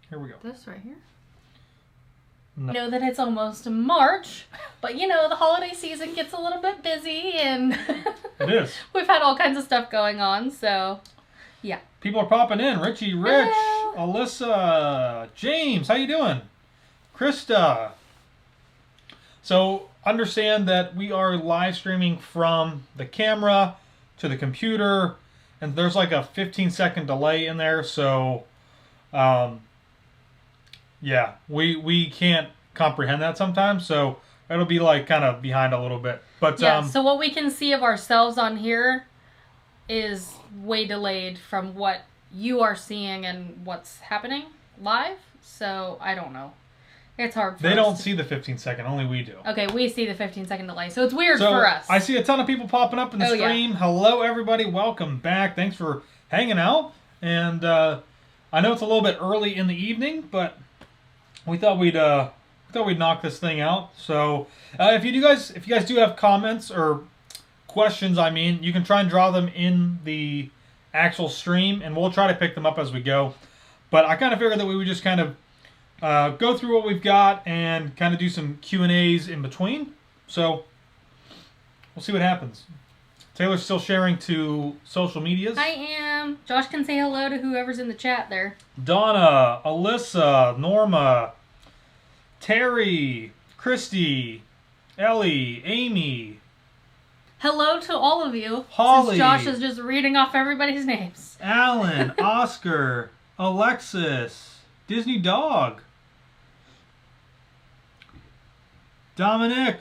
Here we go. This right here? No. I know that it's almost March, but the holiday season gets a little bit busy and It is. We've had all kinds of stuff going on, so yeah. People are popping in. Richie, Rich, Hello. Alyssa, James, how you doing? Krista. So understand that we are live streaming from the camera to the computer, and there's like a 15-second delay in there, so yeah, we can't comprehend that sometimes, so it'll be like kind of behind a little bit. But yeah, so what we can see of ourselves on here is way delayed from what you are seeing and what's happening live. So I don't know. It's hard for they us don't to... see the 15-second, only we do. Okay, we see the 15-second delay, so it's weird for us. I see a ton of people popping up in the stream. Yeah. Hello, everybody. Welcome back. Thanks for hanging out. And I know it's a little bit early in the evening, but we thought we'd knock this thing out. So if you guys do have comments or questions, you can try and draw them in the actual stream, and we'll try to pick them up as we go. But I kind of figured that we would just kind of go through what we've got and kind of do some Q&As in between. So we'll see what happens. Taylor's still sharing to social medias. I am. Josh can say hello to whoever's in the chat there. Donna, Alyssa, Norma, Terry, Christy, Ellie, Amy. Hello to all of you. Holly. Since Josh is just reading off everybody's names. Alan, Oscar, Alexis, Disney Dog. Dominic,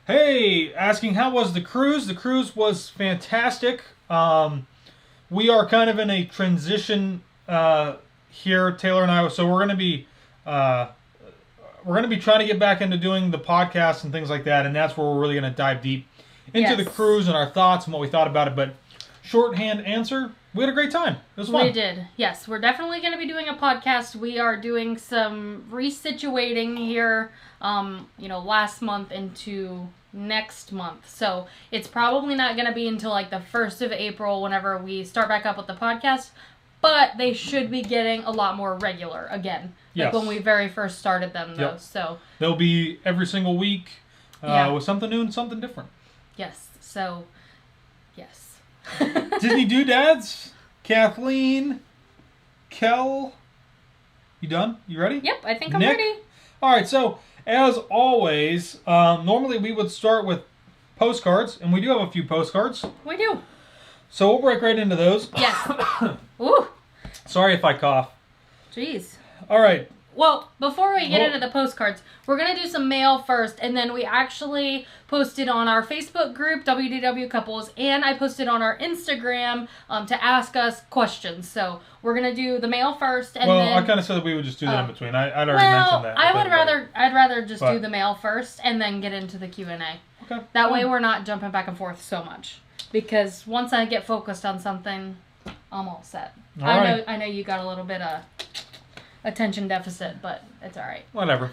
hey, asking how was the cruise? The cruise was fantastic. We are kind of in a transition here, Taylor and I. So we're going to be trying to get back into doing the podcast and things like that, and that's where we're really going to dive deep into the cruise and our thoughts and what we thought about it. But shorthand answer, we had a great time. It was fun. We did. Yes, we're definitely going to be doing a podcast. We are doing some resituating here, last month into next month. So it's probably not going to be until like the 1st of April whenever we start back up with the podcast. But they should be getting a lot more regular again. Yes. Like when we very first started them, though. Yep. So they'll be every single week with something new and something different. Yes. So, yes. Disney Doodads, Kathleen, Kel. You done? You ready? Yep, I think I'm ready. All right, so as always, normally we would start with postcards, and we do have a few postcards. We do. So we'll break right into those. Yes. Ooh. Sorry if I cough. Jeez. All right. Well, before we get into the postcards, we're going to do some mail first, and then we actually posted on our Facebook group, WDW Couples, and I posted on our Instagram to ask us questions. So we're going to do the mail first, and then... I kind of said that we would just do that in between. I'd already mentioned that. I'd rather just do the mail first and then get into the Q&A. Okay. That way we're not jumping back and forth so much. Because once I get focused on something, I'm all set. I know you got a little bit of attention deficit, but it's all right. Whatever.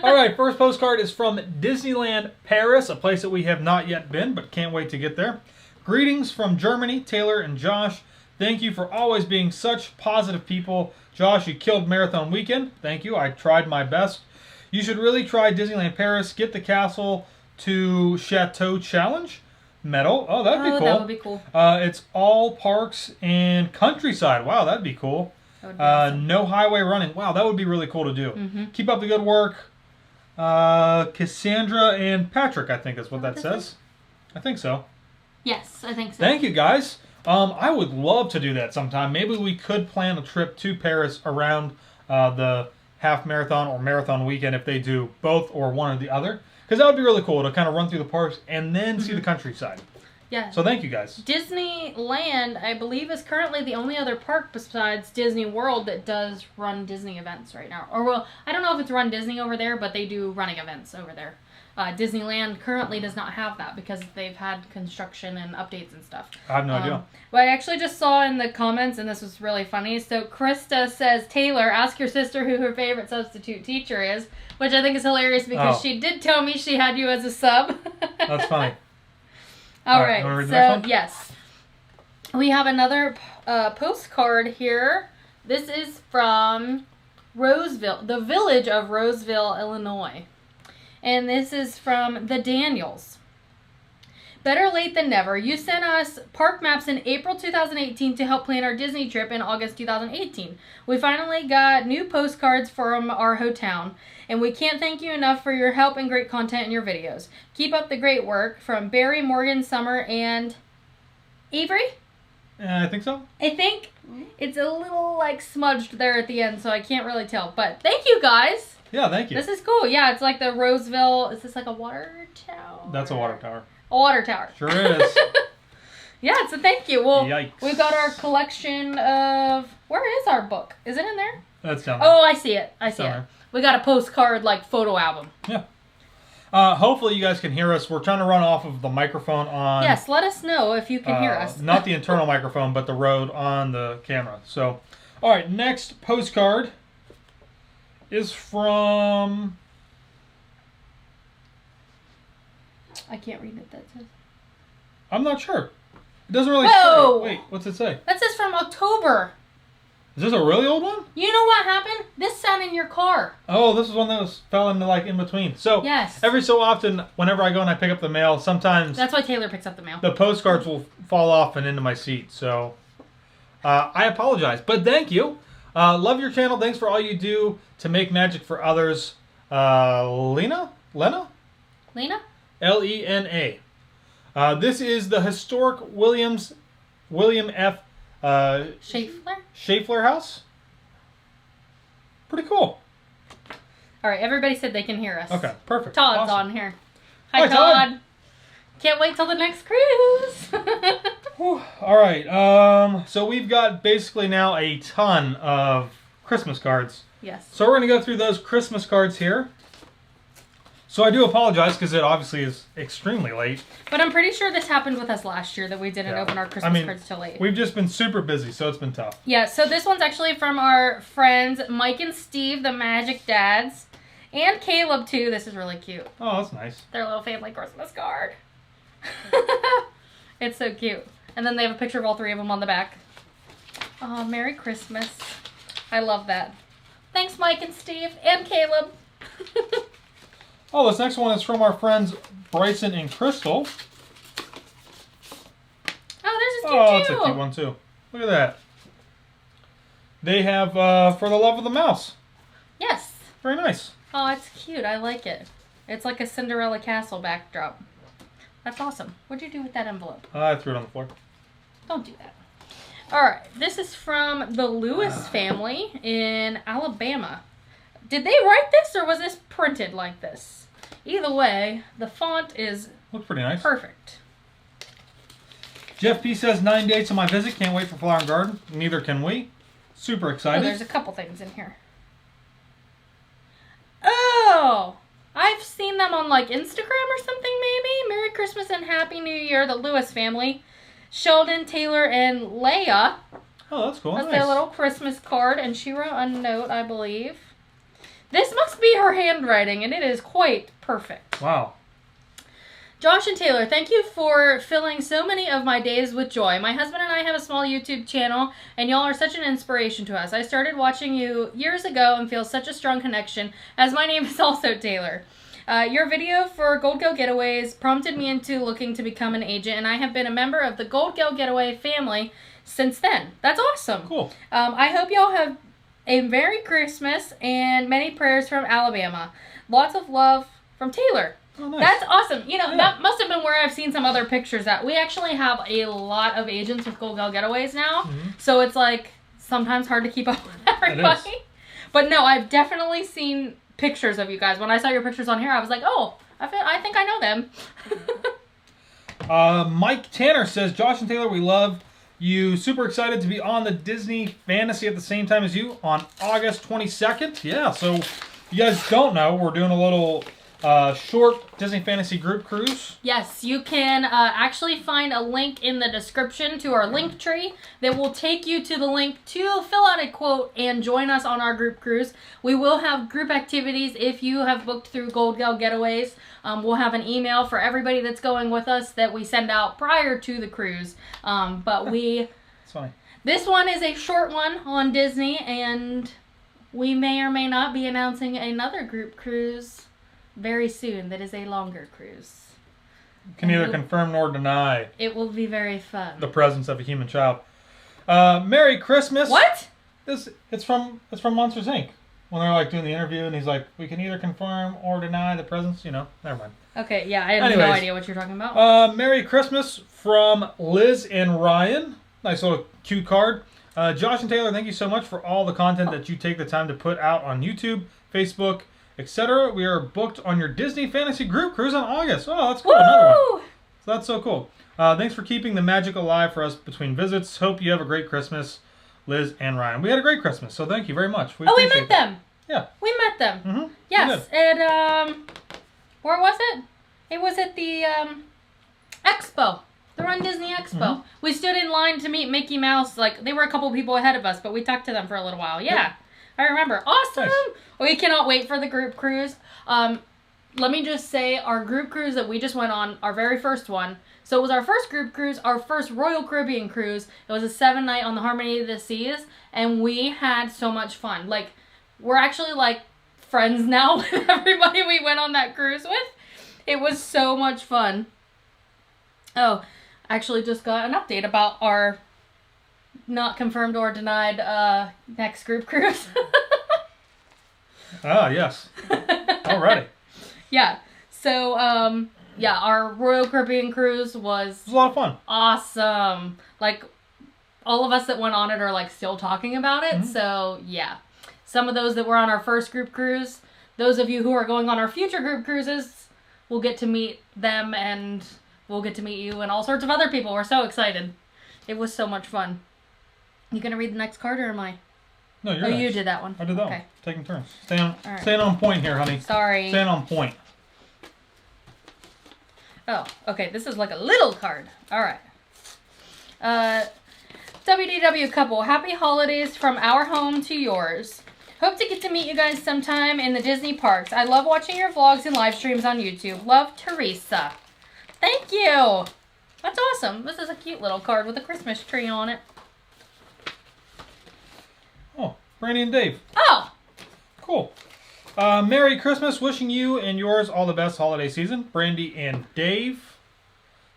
All right, first postcard is from Disneyland Paris, a place that we have not yet been, but can't wait to get there. Greetings from Germany, Taylor and Josh. Thank you for always being such positive people. Josh, you killed Marathon Weekend. Thank you. I tried my best. You should really try Disneyland Paris. Get the Castle to Chateau Challenge. Medal. Oh, that'd be cool. That would be cool. It's all parks and countryside. Wow, that'd be cool. Awesome. No highway running. Wow, that would be really cool to do. Mm-hmm. Keep up the good work. Cassandra and Patrick, I think is what that says. I think so. Yes, I think so. Thank you, guys. I would love to do that sometime. Maybe we could plan a trip to Paris around the half marathon or marathon weekend if they do both or one or the other. Because that would be really cool to kind of run through the parks and then see the countryside. Yeah. So thank you, guys. Disneyland, I believe, is currently the only other park besides Disney World that does run Disney events right now. Or, well, I don't know if it's Run Disney over there, but they do running events over there. Disneyland currently does not have that because they've had construction and updates and stuff. I have no idea. But I actually just saw in the comments, and this was really funny. So Krista says, Taylor, ask your sister who her favorite substitute teacher is, which I think is hilarious because she did tell me she had you as a sub. That's funny. All right. So, yes. We have another postcard here. This is from Roseville, the village of Roseville, Illinois. And this is from the Daniels. Better late than never. You sent us park maps in April 2018 to help plan our Disney trip in August 2018. We finally got new postcards from our hometown, and we can't thank you enough for your help and great content in your videos. Keep up the great work. From Barry, Morgan, Summer, and Avery? I think so. I think it's a little like smudged there at the end, so I can't really tell. But thank you guys. Yeah, thank you. This is cool. Yeah, it's like the Roseville. Is this like a water tower? That's a water tower. A water tower. Sure is. Yeah, so thank you. Well, Yikes. we've got our collection of... Where is our book? Is it in there? That's down there. Oh, I see it. I see it. Somewhere. We got a postcard, like, photo album. Yeah. Hopefully you guys can hear us. We're trying to run off of the microphone on... Yes, let us know if you can hear us. Not the internal microphone, but the Rode on the camera. So, all right, next postcard is from... I can't read it. That says... I'm not sure. It doesn't really Whoa! say. Wait, what's it say? That says from October. Is this a really old one? You know what happened? This sat in your car. Oh, this is one that fell into like in between. So Yes. every so often, whenever I go and I pick up the mail, sometimes That's why Taylor picks up the mail. the postcards will fall off and into my seat. So I apologize, but thank you. Love your channel. Thanks for all you do to make magic for others. Lena? Lena? Lena. This is the historic William F. Schaeffler? House. Pretty cool. All right, everybody said they can hear us. Okay, perfect. Todd's Awesome. on here. Hi, Todd. Can't wait till the next cruise. Whew. All right. So we've got basically now a ton of Christmas cards. Yes. So we're going to go through those Christmas cards here. So I do apologize because it obviously is extremely late. But I'm pretty sure this happened with us last year that we didn't open our Christmas cards till late. We've just been super busy, so it's been tough. Yeah, so this one's actually from our friends Mike and Steve, the Magic Dads, and Caleb too. This is really cute. Oh, that's nice. Their little family Christmas card. It's so cute. And then they have a picture of all three of them on the back. Oh, Merry Christmas. I love that. Thanks, Mike and Steve and Caleb. Oh, this next one is from our friends Bryson and Crystal. Oh, there's a cute Oh, that's a cute one too. Look at that. They have For the Love of the Mouse. Yes. Very nice. Oh, it's cute. I like it. It's like a Cinderella castle backdrop. That's awesome. What'd you do with that envelope? I threw it on the floor. Don't do that. All right. This is from the Lewis family in Alabama. Did they write this or was this printed like this? Either way, the font is Looks pretty nice. perfect. Jeff P says 9 dates on my visit. Can't wait for Flower and Garden. Neither can we. Super Oh, excited. there's a couple things in here. Oh, I've seen them on like Instagram or something maybe. Merry Christmas and Happy New Year, the Lewis family. Sheldon, Taylor, and Leia. Oh, that's cool. That's Nice. their little Christmas card, and she wrote a note, I believe. This must be her handwriting, and it is quite perfect. Wow. Josh and Taylor, thank you for filling so many of my days with joy. My husband and I have a small YouTube channel, and y'all are such an inspiration to us. I started watching you years ago and feel such a strong connection, as my name is also Taylor. Your video for Gold Go Getaways prompted me into looking to become an agent, and I have been a member of the Gold Go Getaway family since then. That's awesome. Cool. I hope y'all have a Merry Christmas and many prayers from Alabama. Lots of love from Taylor. Oh, nice. That's awesome. You know, Yeah. that must have been where I've seen some other pictures at. We actually have a lot of agents with Gold Gal Getaways now. Mm-hmm. So it's like sometimes hard to keep up with everybody. But no, I've definitely seen pictures of you guys. When I saw your pictures on here, I was like, oh, I think I know them. Mike Tanner says, Josh and Taylor, we love you. Super excited to be on the Disney Fantasy at the same time as you on August 22nd. Yeah, so you guys don't know, we're doing a little short Disney Fantasy group cruise. Yes, you can actually find a link in the description to our link tree that will take you to the link to fill out a quote and join us on our group cruise. We will have group activities if you have booked through Gold Gal Getaways. We'll have an email for everybody that's going with us that we send out prior to the cruise. It's funny. This one is a short one on Disney, and we may or may not be announcing another group cruise very soon that is a longer cruise. Can neither confirm nor deny. It will be very fun. The presence of a human child. Merry Christmas. What? It's from Monsters Inc. When they're like doing the interview and he's like, we can either confirm or deny the presence. Never mind. Okay, yeah, I have no idea what you're talking about. Merry Christmas from Liz and Ryan. Nice little cute card. Josh and Taylor, thank you so much for all the content that you take the time to put out on YouTube, Facebook, etc. We are booked on your Disney Fantasy Group Cruise in August. Oh, that's cool. Woo! Another one. So that's so cool. Thanks for keeping the magic alive for us between visits. Hope you have a great Christmas, Liz and Ryan. We had a great Christmas, so thank you very much. We met them. Yeah. We met them. Mm-hmm. Yes. And, where was it? It was at the, Expo. The Run Disney Expo. Mm-hmm. We stood in line to meet Mickey Mouse. Like, they were a couple people ahead of us, but we talked to them for a little while. Yeah. I remember. Awesome. Nice. We cannot wait for the group cruise. Let me just say, our group cruise that we just went on, our very first one. So it was our first group cruise, our first Royal Caribbean cruise. It was a 7-night on the Harmony of the Seas, and we had so much fun. Like, we're actually like friends now with everybody we went on that cruise with. It was so much fun. Oh, I actually just got an update about our not confirmed or denied next group cruise. Ah, yes. Alrighty. Yeah. So, our Royal Caribbean cruise was a lot of fun. Awesome. Like, all of us that went on it are, like, still talking about it. Mm-hmm. So, yeah. Some of those that were on our first group cruise, those of you who are going on our future group cruises, will get to meet them, and we'll get to meet you and all sorts of other people. We're so excited. It was so much fun. You gonna read the next card, or am I? No, you're next. You did that one. I did that one. Taking turns. Staying on point here, honey. Sorry. Staying on point. Oh, okay. This is like a little card. All right. WDW Couple, happy holidays from our home to yours. Hope to get to meet you guys sometime in the Disney parks. I love watching your vlogs and live streams on YouTube. Love, Teresa. Thank you. That's awesome. This is a cute little card with a Christmas tree on it. Oh, Brandy and Dave. Oh. Cool. Merry Christmas. Wishing you and yours all the best holiday season. Brandy and Dave.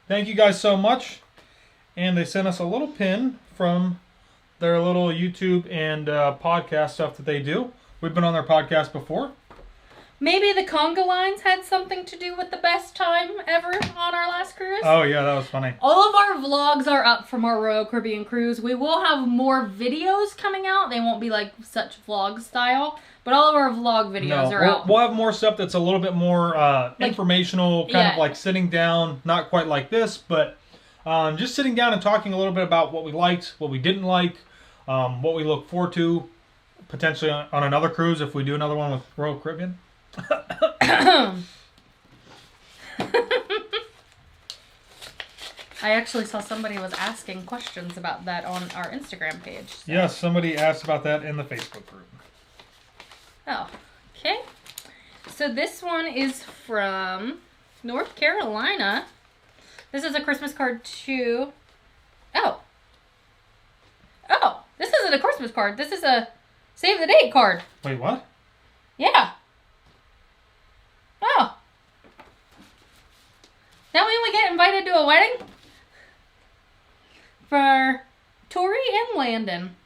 Thank you guys so much. And they sent us a little pin from their little YouTube and podcast stuff that they do. We've been on their podcast before. Maybe the conga lines had something to do with the best time ever on our last cruise. Oh, yeah, that was funny. All of our vlogs are up from our Royal Caribbean cruise. We will have more videos coming out. They won't be like such vlog style, but all of our vlog videos are out. We'll have more stuff that's a little bit more informational, kind of like sitting down, not quite like this, but just sitting down and talking a little bit about what we liked, what we didn't like, what we look forward to, potentially on another cruise if we do another one with Royal Caribbean. I actually saw somebody was asking questions about that on our Instagram page. So. Yes, somebody asked about that in the Facebook group. Oh, okay. So this one is from North Carolina. This is a Christmas card too. Oh, this isn't a Christmas card. This is a save the date card. Wait, what? Yeah. Oh. That way we get invited to a wedding? For Tori and Landon.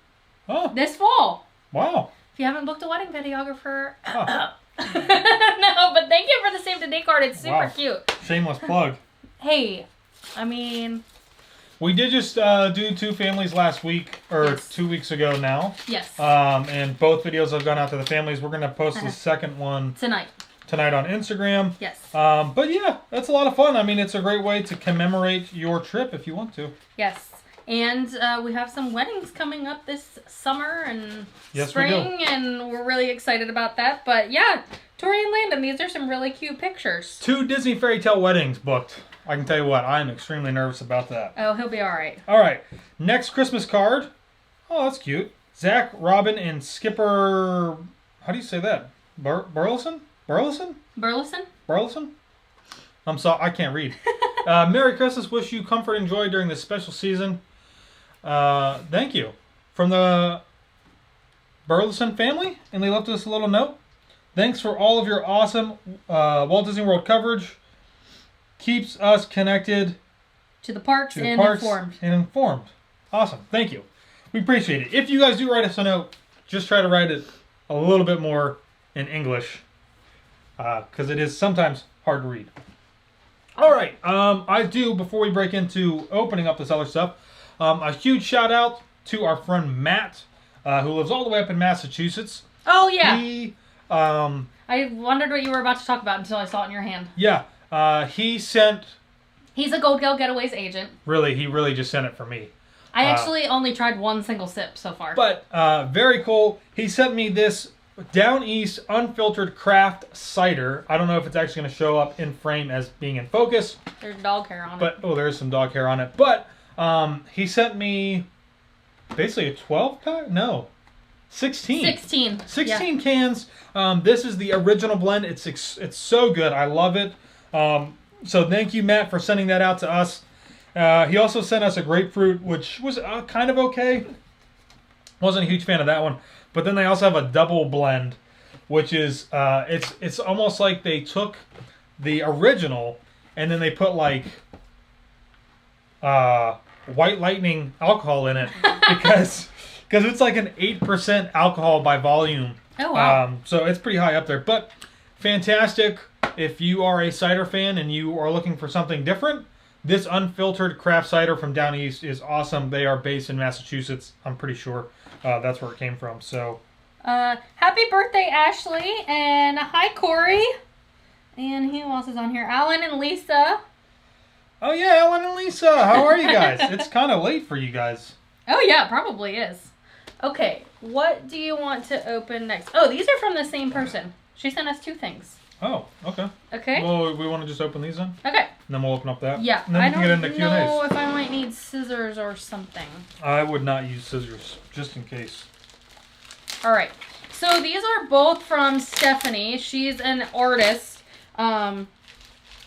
Oh. This fall. Wow. If you haven't booked a wedding videographer. Oh. No, but thank you for the save the date card. It's super cute. Shameless plug. Hey, I mean... We did just do 2 families last week, or 2 weeks ago now. Yes. And both videos have gone out to the families. We're going to post the second one tonight on Instagram. Yes. But yeah, that's a lot of fun. I mean, it's a great way to commemorate your trip if you want to. Yes. And we have some weddings coming up this summer and spring, we do. And we're really excited about that. But yeah, Tori and Landon, these are some really cute pictures. 2 Disney Fairy Tale weddings booked. I can tell you what, I am extremely nervous about that. Oh, he'll be all right. All right, next Christmas card. Oh, that's cute. Zach, Robin, and Skipper. How do you say that? Burleson? Burleson? Burleson? Burleson? I'm sorry, I can't read. Merry Christmas. Wish you comfort and joy during this special season. Thank you. From the Burleson family, and they left us a little note. Thanks for all of your awesome Walt Disney World coverage. Keeps us connected to the parks and informed. Awesome. Thank you. We appreciate it. If you guys do write us a note, just try to write it a little bit more in English, because it is sometimes hard to read. All right. I do, before we break into opening up this other stuff, a huge shout out to our friend Matt, who lives all the way up in Massachusetts. Oh, yeah. I wondered what you were about to talk about until I saw it in your hand. Yeah. He sent... He's a Gold Gal Getaways agent. Really, he really just sent it for me. I actually only tried one single sip so far. But very cool. He sent me this Down East unfiltered craft cider. I don't know if it's actually going to show up in frame as being in focus. There's dog hair on it. Oh, there's some dog hair on it. But he sent me basically a 12-pack? No. 16. 16 cans. This is the original blend. It's so good. I love it. So thank you, Matt, for sending that out to us. He also sent us a grapefruit, which was kind of okay. Wasn't a huge fan of that one. But then they also have a double blend, which is it's almost like they took the original and then they put like White Lightning alcohol in it because it's like an 8% alcohol by volume. Oh, wow. So it's pretty high up there. But fantastic. If you are a cider fan and you are looking for something different, this unfiltered craft cider from Down East is awesome. They are based in Massachusetts. I'm pretty sure that's where it came from. So, happy birthday, Ashley, and hi, Corey. And who else is on here? Alan and Lisa. Oh yeah, Alan and Lisa. How are you guys? It's kind of late for you guys. Oh yeah, probably is. Okay, what do you want to open next? Oh, these are from the same person. She sent us two things. Oh, okay. Okay. Well, we want to just open these then? Okay. And then we'll open up that. Yeah. And then we can get into Q&As. I don't know if I might need scissors or something. I would not use scissors, just in case. All right. So these are both from Stephanie. She's an artist.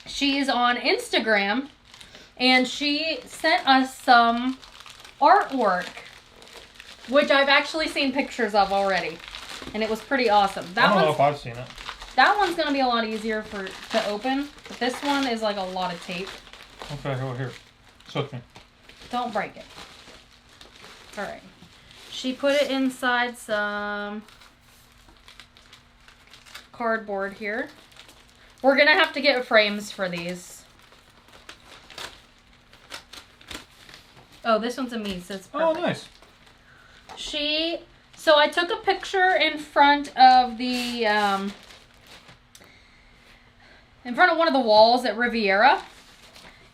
She's on Instagram. And she sent us some artwork, which I've actually seen pictures of already. And it was pretty awesome. I don't know if I've seen it. That one's going to be a lot easier to open. But this one is like a lot of tape. Okay, over here. Soak me. Don't break it. Alright. She put it inside some cardboard here. We're going to have to get frames for these. Oh, this one's a me, so it's perfect. Oh, nice. So I took a picture in front of the... in front of one of the walls at Riviera,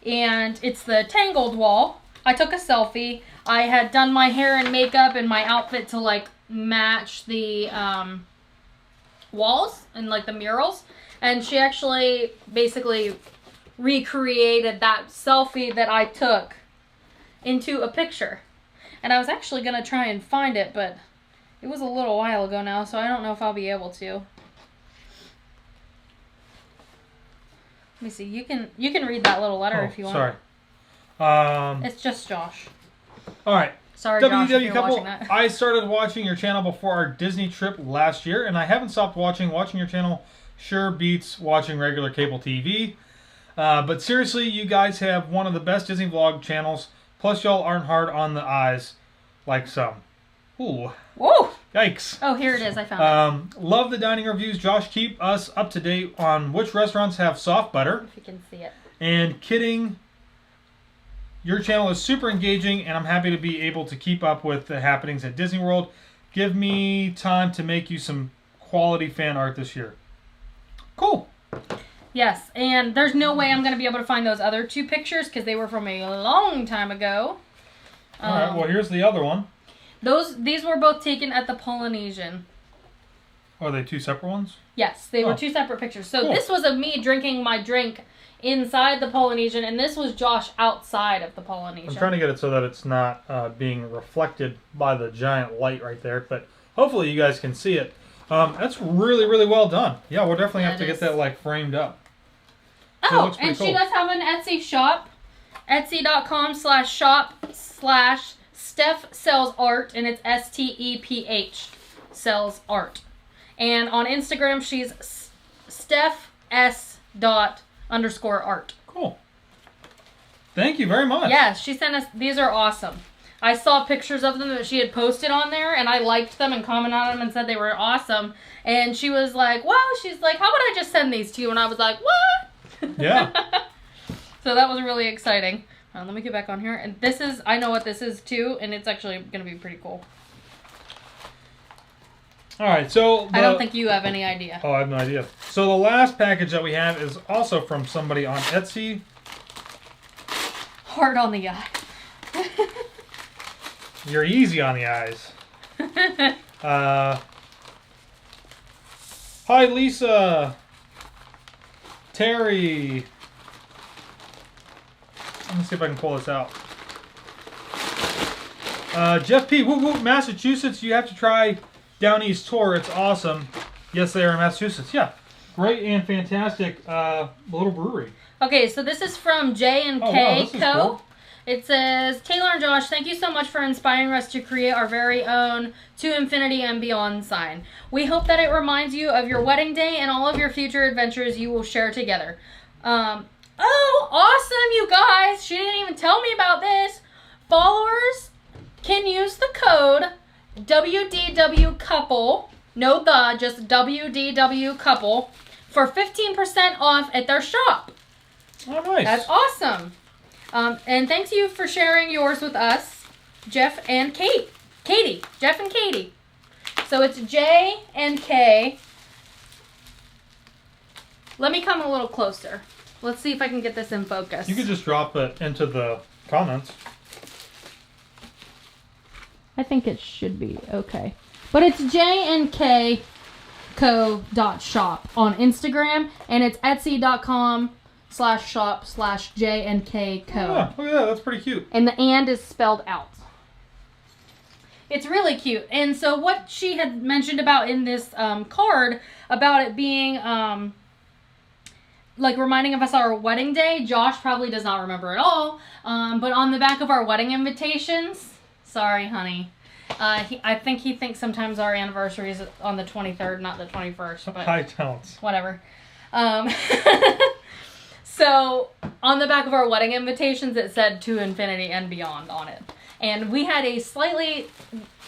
and it's the Tangled wall. I took a selfie. I had done my hair and makeup and my outfit to like match the walls and like the murals, and she actually basically recreated that selfie that I took into a picture. And I was actually gonna try and find it, but it was a little while ago now, so I don't know if I'll be able to. Let me see. You can read that little letter if you want. Sorry. It's just Josh. All right. Sorry, Josh, if WDW you're Couple. watching that. I started watching your channel before our Disney trip last year, and I haven't stopped watching. Watching your channel sure beats watching regular cable TV. But seriously, you guys have one of the best Disney vlog channels. Plus, y'all aren't hard on the eyes like some. Ooh. Whoa! Yikes. Oh, here it is. I found it. Love the dining reviews. Josh, keep us up to date on which restaurants have soft butter. If you can see it. And kidding, your channel is super engaging, and I'm happy to be able to keep up with the happenings at Disney World. Give me time to make you some quality fan art this year. Cool. Yes, and there's no way I'm going to be able to find those other two pictures because they were from a long time ago. All right, well, here's the other one. These were both taken at the Polynesian. Are they two separate ones? Yes, they were two separate pictures. So cool. This was of me drinking my drink inside the Polynesian, and this was Josh outside of the Polynesian. I'm trying to get it so that it's not being reflected by the giant light right there, but hopefully you guys can see it. That's really, really well done. Yeah, we'll definitely have to get that like framed up. Oh, and she does have an Etsy shop. Etsy.com/shop/Steph Sells Art, and it's STEPH. sells art. And on Instagram, she's StephS._art. Cool. Thank you very much. Yeah, she sent us, these are awesome. I saw pictures of them that she had posted on there, and I liked them and commented on them and said they were awesome. And she was like, well, she's like, how about I just send these to you? And I was like, what? Yeah. So that was really exciting. Let me get back on here. And this is, I know what this is too, and it's actually going to be pretty cool. All right, so... I don't think you have any idea. Oh, I have no idea. So the last package that we have is also from somebody on Etsy. Hard on the eye. You're easy on the eyes. Hi, Lisa. Terry. Let me see if I can pull this out. Jeff P. Woo Woo, Massachusetts. You have to try Down East Tour. It's awesome. Yes, they are in Massachusetts. Yeah. Great and fantastic little brewery. Okay, so this is from J&K wow, Co. Cool. It says, Taylor and Josh, thank you so much for inspiring us to create our very own To Infinity and Beyond sign. We hope that it reminds you of your wedding day and all of your future adventures you will share together. Oh, awesome, you guys. She didn't even tell me about this. Followers can use the code WDW Couple, just WDW Couple, for 15% off at their shop. Oh, nice. That's awesome. And thanks you for sharing yours with us, Jeff and Katie. Jeff and Katie. So it's J and K. Let me come a little closer. Let's see if I can get this in focus. You could just drop it into the comments. I think it should be okay. But it's jnkco.shop on Instagram, and it's etsy.com/shop/jnkco. Yeah, look at that. That's pretty cute. And the and is spelled out. It's really cute. And so what she had mentioned about in this card, about it being like reminding of us our wedding day, Josh probably does not remember at all. But on the back of our wedding invitations, sorry, honey. I think he thinks sometimes our anniversary is on the 23rd, not the 21st. But I don't. whatever. So on the back of our wedding invitations, it said To Infinity and Beyond on it. And we had a slightly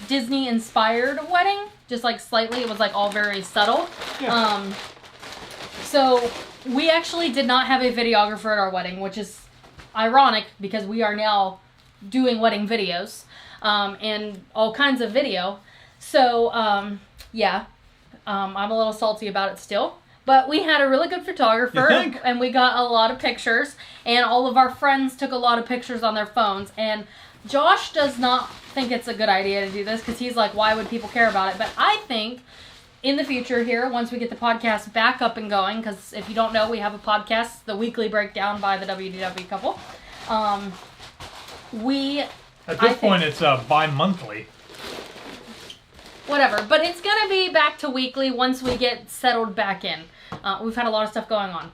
Disney-inspired wedding, just like slightly. It was like all very subtle. Yeah. So we actually did not have a videographer at our wedding, which is ironic because we are now doing wedding videos and all kinds of video. So yeah, I'm a little salty about it still. But we had a really good photographer, and we got a lot of pictures, and all of our friends took a lot of pictures on their phones. And Josh does not think it's a good idea to do this because he's like, why would people care about it? But I think in the future here, once we get the podcast back up and going, because if you don't know, we have a podcast, The Weekly Breakdown by the WDW Couple. At this point, it's bi-monthly. Whatever, but it's going to be back to weekly once we get settled back in. We've had a lot of stuff going on.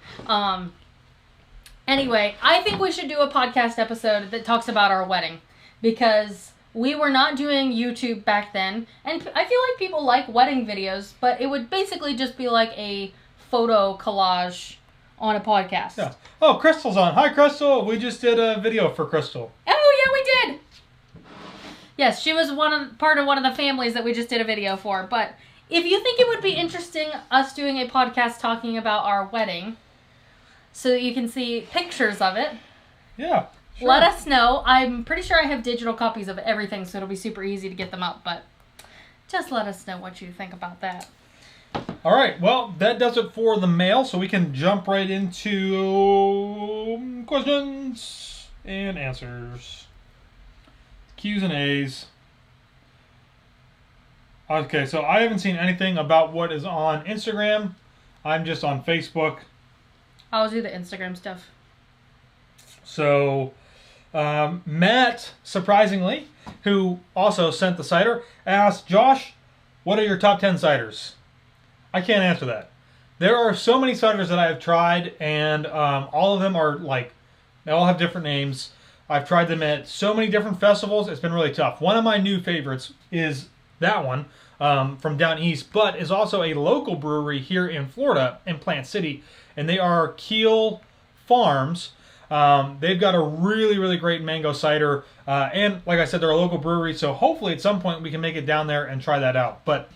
Anyway, I think we should do a podcast episode that talks about our wedding because we were not doing YouTube back then. And I feel like people like wedding videos, but it would basically just be like a photo collage on a podcast. Yeah. Oh, Crystal's on. Hi, Crystal. We just did a video for Crystal. Oh, yeah, we did. Yes, she was part of one of the families that we just did a video for. But if you think it would be interesting us doing a podcast talking about our wedding so that you can see pictures of it, yeah, sure. Let us know. I'm pretty sure I have digital copies of everything, so it'll be super easy to get them up. But just let us know what you think about that. All right, well, that does it for the mail, so we can jump right into questions and answers. Q's and A's. Okay, so I haven't seen anything about what is on Instagram. I'm just on Facebook. I'll do the Instagram stuff. So, Matt, surprisingly, who also sent the cider, asked, Josh, what are your top 10 ciders? I can't answer that. There are so many ciders that I have tried, and all of them are like, they all have different names. I've tried them at so many different festivals, it's been really tough. One of my new favorites is that one. from down east, but is also a local brewery here in Florida, in Plant City, and they are Keel Farms. They've got a really, really great mango cider, and like I said, they're a local brewery, so hopefully at some point we can make it down there and try that out. But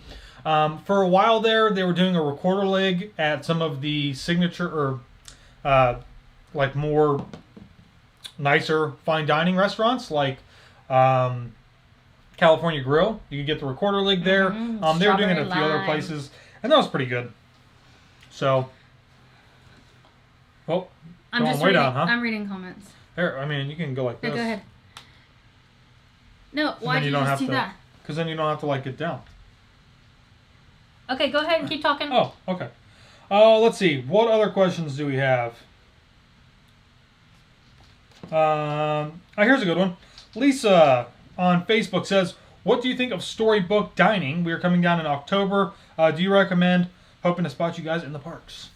for a while there, they were doing a recorder leg at some of the signature or like more nicer fine dining restaurants, like California Grill. You could get the recorder leg there. They were doing it at a few other places, and that was pretty good. So, oh, I'm just way reading, down, huh? I'm reading comments. There, I mean, you can go like this. No, go ahead. No, why did you just do that? Because then you don't have to like get down. Okay, go ahead and keep talking. Oh, okay. Let's see. What other questions do we have? Here's a good one. Lisa on Facebook says, "What do you think of storybook dining? We are coming down in October. Do you recommend? Hoping to spot you guys in the parks."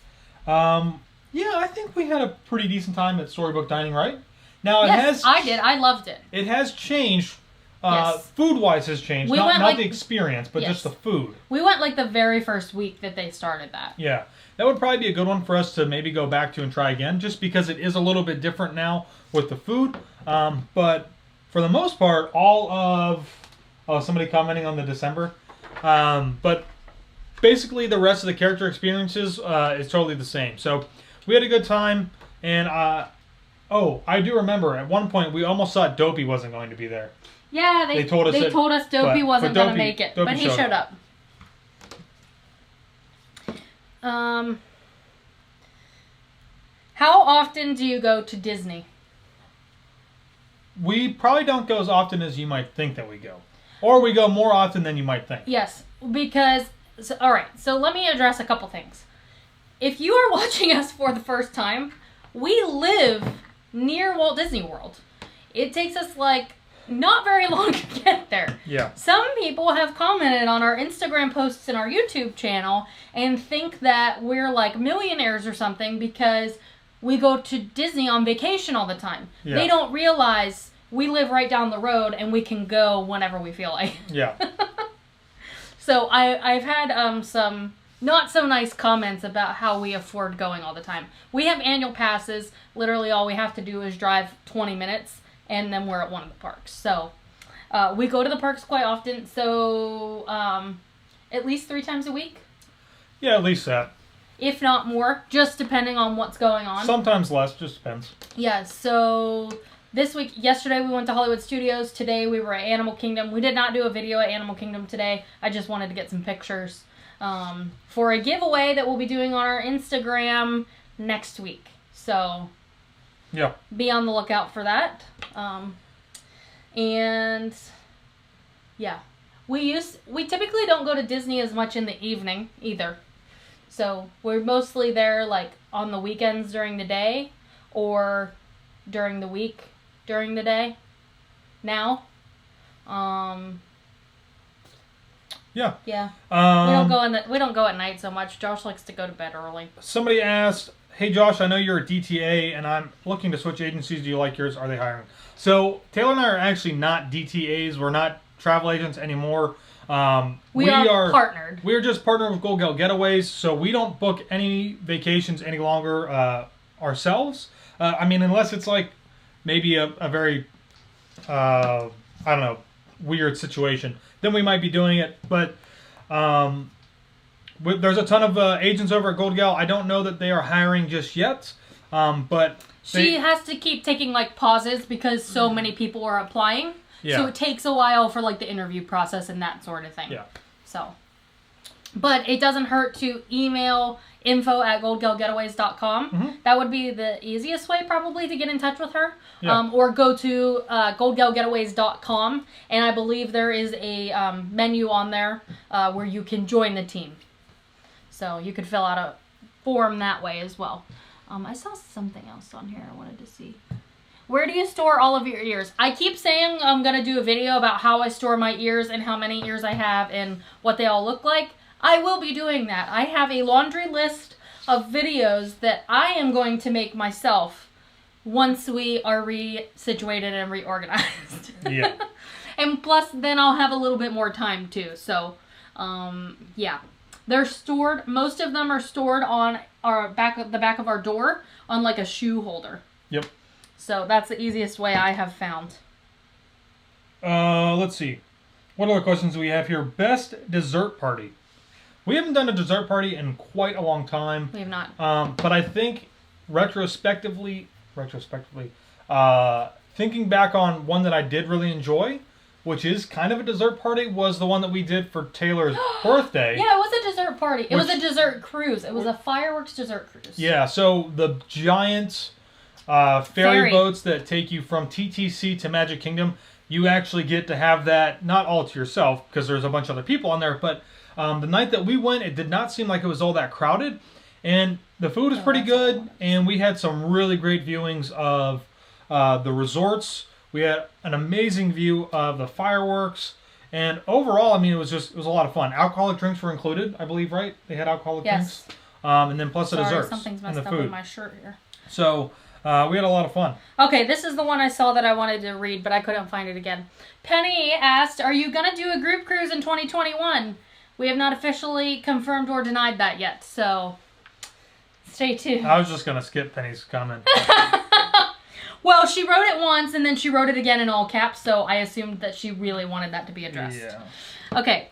Yeah, I think we had a pretty decent time at storybook dining, right? Now I did. I loved it. It has changed. Yes. Food-wise has changed. We not went the experience, but just the food. We went like the very first week that they started that. Yeah. That would probably be a good one for us to maybe go back to and try again, just because it is a little bit different now with the food. But for the most part, all of... Oh, somebody commenting on the December. But basically the rest of the character experiences is totally the same. So we had a good time, and... oh, I do remember at one point we almost thought Dopey wasn't going to be there. Yeah, they told us Dopey wasn't going to make it, but he showed up. How often do you go to Disney? We probably don't go as often as you might think that we go. Or we go more often than you might think. Yes, because... all right, so let me address a couple things. If you are watching us for the first time, we live near Walt Disney World. It takes us like... not very long to get there. Yeah. Some people have commented on our Instagram posts and our YouTube channel and think that we're like millionaires or something because we go to Disney on vacation all the time. Yeah. They don't realize we live right down the road and we can go whenever we feel like. Yeah. So I've had some not so nice comments about how we afford going all the time. We have annual passes. Literally all we have to do is drive 20 minutes. And then we're at one of the parks. So, we go to the parks quite often. So, at least 3 times a week. Yeah, at least that. If not more, just depending on what's going on. Sometimes less, just depends. Yeah, so yesterday we went to Hollywood Studios. Today we were at Animal Kingdom. We did not do a video at Animal Kingdom today. I just wanted to get some pictures for a giveaway that we'll be doing on our Instagram next week. So... yeah. Be on the lookout for that. And yeah. We typically don't go to Disney as much in the evening either. So we're mostly there like on the weekends during the day or during the week during the day now. Yeah. Yeah. We don't go at night so much. Josh likes to go to bed early. Somebody asked, "Hey Josh, I know you're a DTA and I'm looking to switch agencies. Do you like yours? Are they hiring?" So Taylor and I are actually not DTAs. We're not travel agents anymore. We are partnered. We are just partnered with Gold Gal Getaways, so we don't book any vacations any longer ourselves. I mean, unless it's like maybe a very, I don't know, weird situation. Then we might be doing it. But there's a ton of agents over at Gold Gal. I don't know that they are hiring just yet, but... She has to keep taking like pauses because so many people are applying. Yeah. So it takes a while for like the interview process and that sort of thing. Yeah. So, but it doesn't hurt to email info@goldgalgetaways.com. Mm-hmm. That would be the easiest way probably to get in touch with her. Yeah. Or go to goldgalgetaways.com, and I believe there is a menu on there where you can join the team. So you could fill out a form that way as well. I saw something else on here I wanted to see. Where do you store all of your ears? I keep saying I'm going to do a video about how I store my ears and how many ears I have and what they all look like. I will be doing that. I have a laundry list of videos that I am going to make myself once we are resituated and reorganized. Yeah. And plus, then I'll have a little bit more time too. So Yeah. They're stored, most of them are stored on the back of our door on like a shoe holder. Yep. So that's the easiest way I have found. Let's see. What other questions do we have here? Best dessert party. We haven't done a dessert party in quite a long time. We have not. But I think retrospectively, thinking back on one that I did really enjoy, which is kind of a dessert party, was the one that we did for Taylor's birthday. Yeah, it was a dessert party. It was a dessert cruise. It was a fireworks dessert cruise. Yeah, so the giant ferry boats that take you from TTC to Magic Kingdom, you actually get to have that, not all to yourself, because there's a bunch of other people on there, but the night that we went, it did not seem like it was all that crowded, and the food was pretty good, and we had some really great viewings of the resorts. We had an amazing view of the fireworks, and overall, I mean, it was a lot of fun. Alcoholic drinks were included, I believe, right? They had alcoholic drinks, and then plus the desserts something's messed and the up food. with my shirt here. So we had a lot of fun. Okay, this is the one I saw that I wanted to read, but I couldn't find it again. Penny asked, "Are you gonna do a group cruise in 2021?" We have not officially confirmed or denied that yet, so stay tuned. I was just gonna skip Penny's comment. Well, she wrote it once, and then she wrote it again in all caps, so I assumed that she really wanted that to be addressed. Yeah. Okay.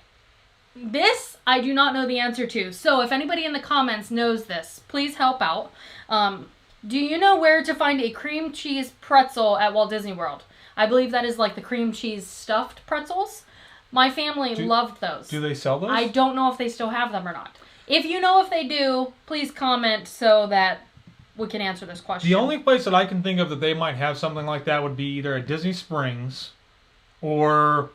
This, I do not know the answer to. So, if anybody in the comments knows this, please help out. Do you know where to find a cream cheese pretzel at Walt Disney World? I believe that is like the cream cheese stuffed pretzels. My family loved those. Do they sell those? I don't know if they still have them or not. If you know if they do, please comment so that we can answer this question. The only place that I can think of that they might have something like that would be either at Disney Springs or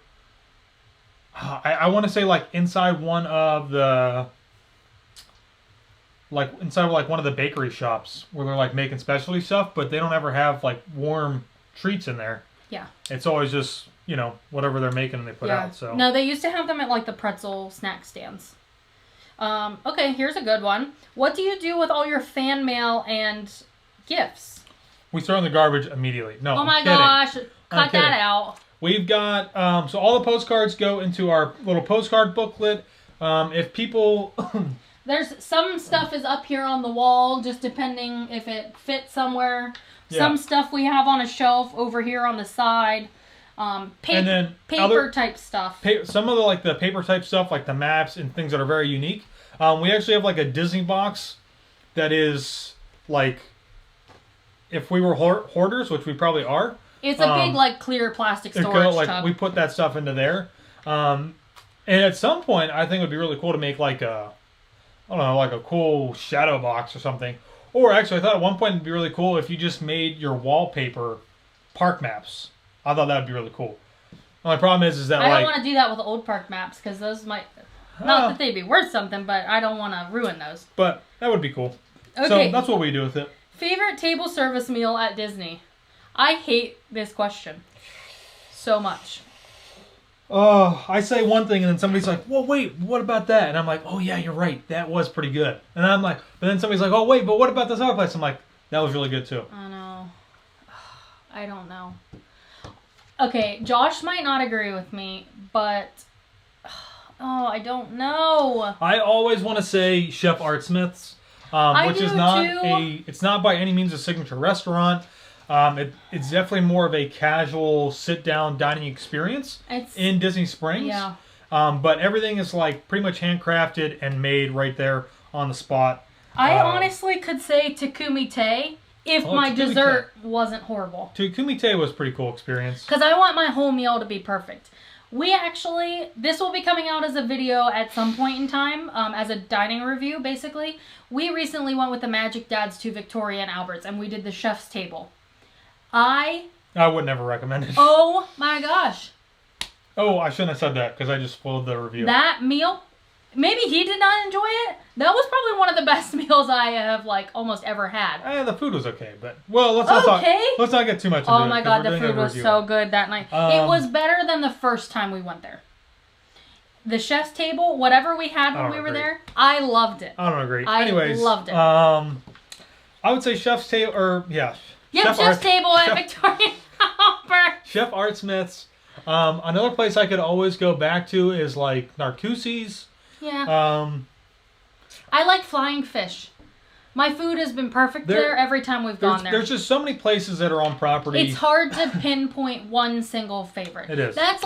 I want to say like inside one of the one of the bakery shops where they're like making specialty stuff, but they don't ever have like warm treats in there. Yeah. It's always just, whatever they're making and they put out. So no, they used to have them at like the pretzel snack stands. Okay, here's a good one. What do you do with all your fan mail and gifts? We throw in the garbage immediatly. No, oh my gosh, cut that out. We've got, so all the postcards go into our little postcard booklet. If people... There's some stuff is up here on the wall, just depending if it fits somewhere. Yeah. Some stuff we have on a shelf over here on the side. Paper type stuff. Some of the paper type stuff, like the maps and things that are very unique. We actually have like a Disney box that is like, if we were hoarders, which we probably are. It's a big clear plastic storage tub. We put that stuff into there. And at some point, I think it would be really cool to make like a cool shadow box or something. Or actually, I thought at one point it'd be really cool if you just made your wallpaper park maps. I thought that would be really cool. The only problem is that I don't want to do that with old park maps because those might, not that they'd be worth something, but I don't want to ruin those. But that would be cool. Okay. So that's what we do with it. Favorite table service meal at Disney? I hate this question so much. I say one thing and then somebody's like, well, wait, what about that? And I'm like, oh yeah, you're right. That was pretty good. And I'm like, but then somebody's like, oh wait, but what about this other place? I'm like, that was really good too. I know. I don't know. Okay, Josh might not agree with me, but I don't know. I always want to say Chef Art Smith's, which is it's not by any means a signature restaurant. It's definitely more of a casual sit-down dining experience in Disney Springs. Yeah. But everything is like pretty much handcrafted and made right there on the spot. I honestly could say Takumi Te if my dessert wasn't horrible. Takumi Te was a pretty cool experience. Because I want my whole meal to be perfect. This will be coming out as a video at some point in time, as a dining review, basically. We recently went with the Magic Dads to Victoria and Albert's, and we did the chef's table. I would never recommend it. Oh my gosh. Oh, I shouldn't have said that because I just spoiled the review. That meal, maybe he did not enjoy it. That was probably one of the best meals I have almost ever had. The food was okay, but let's not get too much into it. Oh my god, the food was so good that night. It was better than the first time we went there. The chef's table, whatever we had when we were there, I loved it. I don't agree. Anyways, loved it. I would say chef's table, Chef's table at Victoria and Albert. Chef Art Smith's. Another place I could always go back to is like Narcoossee's. Yeah. I like Flying Fish. My food has been perfect there every time we've gone there. There's just so many places that are on property. It's hard to pinpoint one single favorite. It is. That's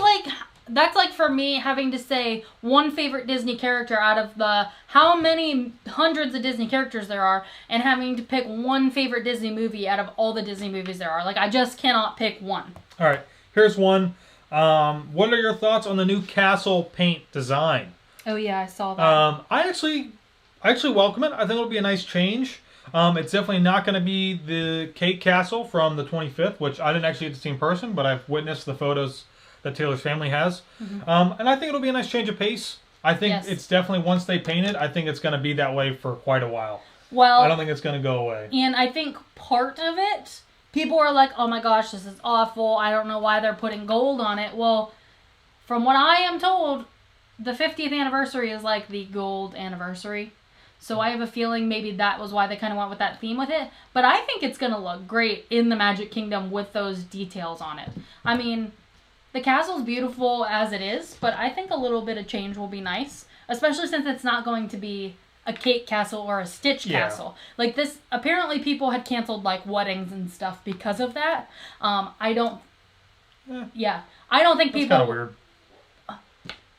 like for me having to say one favorite Disney character out of the how many hundreds of Disney characters there are, and having to pick one favorite Disney movie out of all the Disney movies there are. Like, I just cannot pick one. All right, here's one. What are your thoughts on the new castle paint design? Oh yeah, I saw that. I actually welcome it. I think it'll be a nice change. It's definitely not going to be the Cake Castle from the 25th, which I didn't actually get to see in person, but I've witnessed the photos that Taylor's family has. Mm-hmm. And I think it'll be a nice change of pace. I think it's definitely, once they paint it, I think it's going to be that way for quite a while. Well, I don't think it's going to go away. And I think part of it, people are like, oh my gosh, this is awful. I don't know why they're putting gold on it. Well, from what I am told, the 50th anniversary is like the gold anniversary. So I have a feeling maybe that was why they kind of went with that theme with it. But I think it's going to look great in the Magic Kingdom with those details on it. I mean, the castle's beautiful as it is, but I think a little bit of change will be nice. Especially since it's not going to be a Cake Castle or a Stitch Castle. Like this, apparently people had canceled like weddings and stuff because of that. I don't think people... That's kind of weird.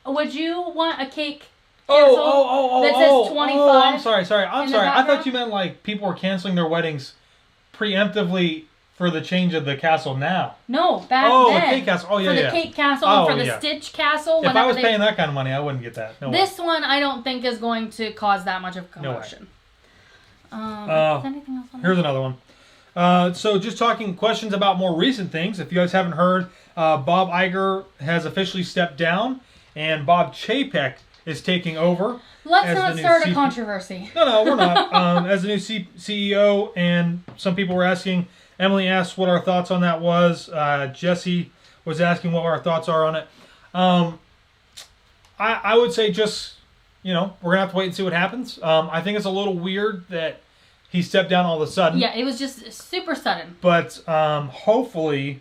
Would you want a cake... that says 25. I'm sorry. I thought you meant like people were canceling their weddings preemptively for the change of the castle now. No, back then. Oh, the Cake Castle. Oh, yeah, For the Cake Castle and for the Stitch Castle. If I was paying that kind of money, I wouldn't get that. No this one I don't think is going to cause that much of a commotion. No anything else on here's another one. So just talking questions about more recent things. If you guys haven't heard, Bob Iger has officially stepped down, and Bob Chapek is taking over. Let's not start a controversy. No, we're not. As the new CEO, and some people were asking, Emily asked what our thoughts on that was. Jesse was asking what our thoughts are on it. I would say just, we're going to have to wait and see what happens. I think it's a little weird that he stepped down all of a sudden. Yeah, it was just super sudden. But hopefully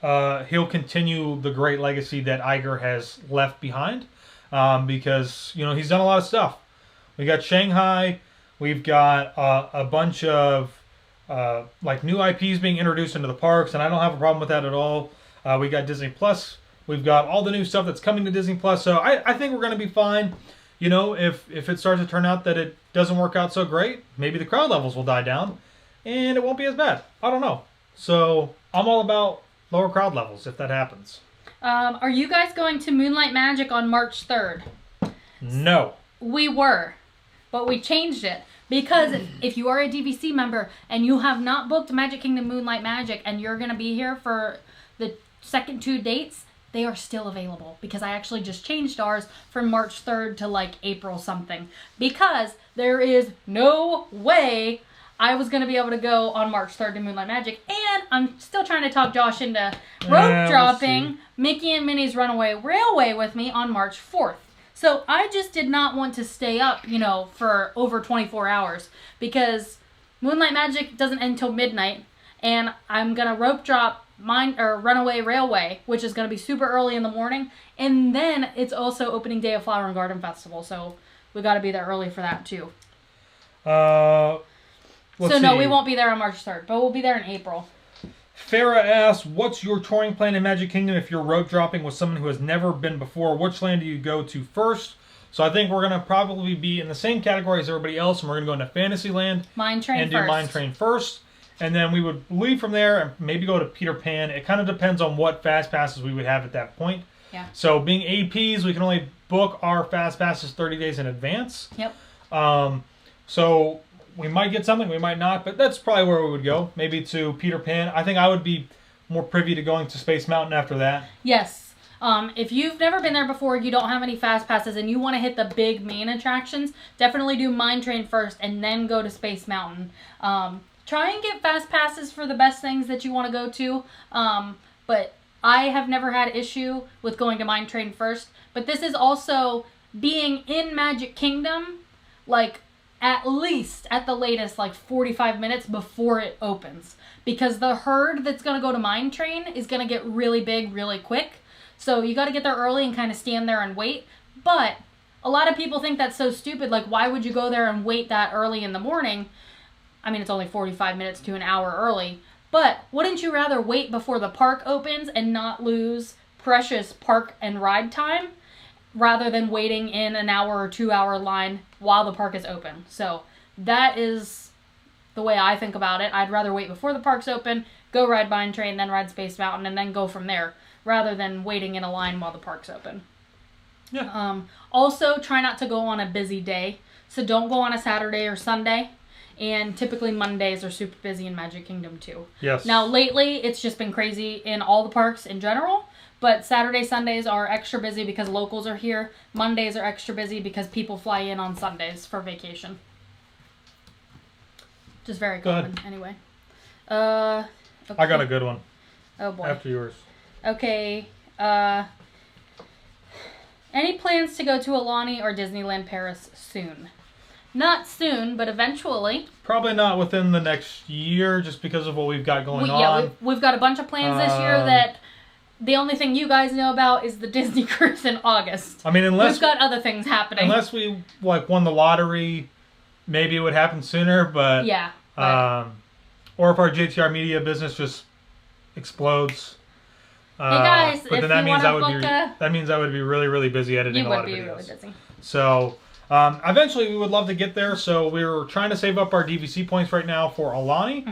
he'll continue the great legacy that Iger has left behind. Because, he's done a lot of stuff. We got Shanghai. We've got a bunch of new IPs being introduced into the parks, and I don't have a problem with that at all. We got Disney Plus. We've got all the new stuff that's coming to Disney Plus. So I think we're going to be fine. If it starts to turn out that it doesn't work out so great, maybe the crowd levels will die down, and it won't be as bad. I don't know. So I'm all about lower crowd levels if that happens. Are you guys going to Moonlight Magic on March 3rd? No. We were, but we changed it. Because if you are a DVC member and you have not booked Magic Kingdom Moonlight Magic and you're going to be here for the second 2 dates, they are still available. Because I actually just changed ours from March 3rd to like April something. Because there is no way I was going to be able to go on March 3rd to Moonlight Magic. And I'm still trying to talk Josh into rope dropping Mickey and Minnie's Runaway Railway with me on March 4th. So I just did not want to stay up, for over 24 hours. Because Moonlight Magic doesn't end until midnight. And I'm going to rope drop Runaway Railway, which is going to be super early in the morning. And then it's also opening day of Flower and Garden Festival. So we got to be there early for that too. No, we won't be there on March 3rd, but we'll be there in April. Farah asks, what's your touring plan in Magic Kingdom if you're rope dropping with someone who has never been before? Which land do you go to first? So I think we're going to probably be in the same category as everybody else, and we're going to go into Fantasyland. Mine Train and do Mine Train first. And then we would leave from there and maybe go to Peter Pan. It kind of depends on what Fast Passes we would have at that point. Yeah. So being APs, we can only book our Fast Passes 30 days in advance. Yep. So we might get something, we might not, but that's probably where we would go. Maybe to Peter Pan. I think I would be more privy to going to Space Mountain after that. Yes. If you've never been there before, you don't have any Fast Passes, and you want to hit the big main attractions, definitely do Mine Train first and then go to Space Mountain. Try and get Fast Passes for the best things that you want to go to. But I have never had issue with going to Mine Train first. But this is also being in Magic Kingdom, like at least, at the latest, like 45 minutes before it opens. Because the herd that's going to go to Mine Train is going to get really big really quick. So you got to get there early and kind of stand there and wait. But a lot of people think that's so stupid. Like, why would you go there and wait that early in the morning? I mean, it's only 45 minutes to an hour early. But wouldn't you rather wait before the park opens and not lose precious park and ride time rather than waiting in an hour or 2 hour line while the park is open? So that is the way I think about it. I'd rather wait before the park's open, go ride Mine Train, then ride Space Mountain, and then go from there rather than waiting in a line while the park's open. Yeah. Also, try not to go on a busy day. So don't go on a Saturday or Sunday. And typically Mondays are super busy in Magic Kingdom too. Yes. Now, lately, it's just been crazy in all the parks in general. But Saturday, Sundays are extra busy because locals are here. Mondays are extra busy because people fly in on Sundays for vacation. Just very common, anyway. Okay. I got a good one. Oh, boy. After yours. Okay. Any plans to go to Aulani or Disneyland Paris soon? Not soon, but eventually. Probably not within the next year, just because of what we've got going on. Yeah, we've got a bunch of plans this year that the only thing you guys know about is the Disney cruise in August. I mean, unless we've got other things happening. Unless we won the lottery, maybe it would happen sooner. But yeah. Or if our JTR Media business just explodes. Hey guys, but if then that you means that means I would be really, really busy editing a lot of videos. You would be really busy. So eventually we would love to get there. So we're trying to save up our DVC points right now for Aulani,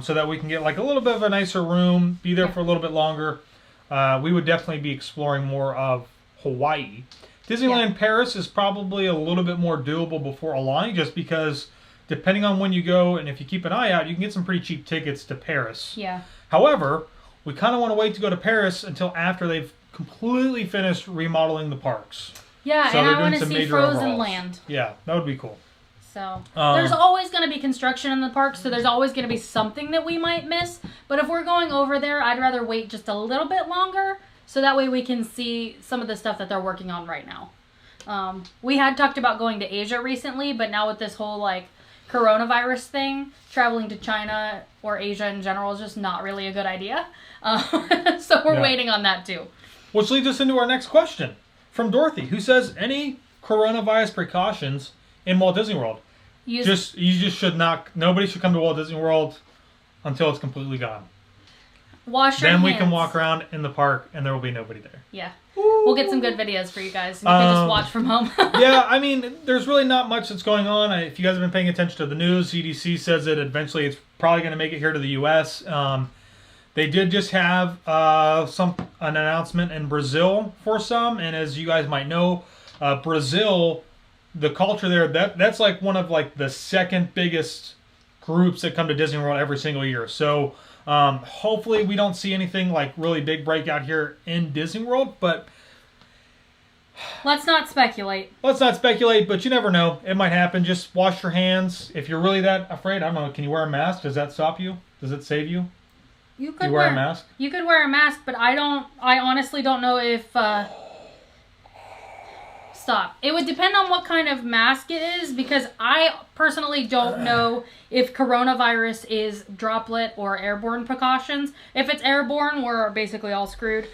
so that we can get like a little bit of a nicer room, be there for a little bit longer. We would definitely be exploring more of Hawaii. Disneyland Paris is probably a little bit more doable before Aulani, just because depending on when you go and if you keep an eye out, you can get some pretty cheap tickets to Paris. Yeah. However, we kind of want to wait to go to Paris until after they've completely finished remodeling the parks. Yeah, so and I want to see Frozen Land. Yeah, that would be cool. So, there's always going to be construction in the park, so there's always going to be something that we might miss. But if we're going over there, I'd rather wait just a little bit longer, so that way we can see some of the stuff that they're working on right now. We had talked about going to Asia recently, but now with this whole, like, coronavirus thing, traveling to China or Asia in general is just not really a good idea. So we're waiting on that too. Which leads us into our next question from Dorothy, who says, any coronavirus precautions in Walt Disney World? You just should not. Nobody should come to Walt Disney World until it's completely gone. Wash your hands. Then we can walk around in the park and there will be nobody there. Yeah. We'll get some good videos for you guys. You can just watch from home. Yeah, I mean, there's really not much that's going on. If you guys have been paying attention to the news, CDC says that eventually it's probably going to make it here to the U.S. They did just have an announcement in Brazil for some, and as you guys might know, Brazil, the culture there, that's like one of like the second biggest groups that come to Disney World every single year. So hopefully we don't see anything like really big breakout here in Disney World, but let's not speculate. But you never know. It might happen. Just wash your hands. If you're really that afraid, I don't know, can you wear a mask? Does that stop you? Does it save you? You could wear a mask? You could wear a mask, but I honestly don't know if stop. It would depend on what kind of mask it is, because I personally don't know if coronavirus is droplet or airborne precautions. If it's airborne, we're basically all screwed.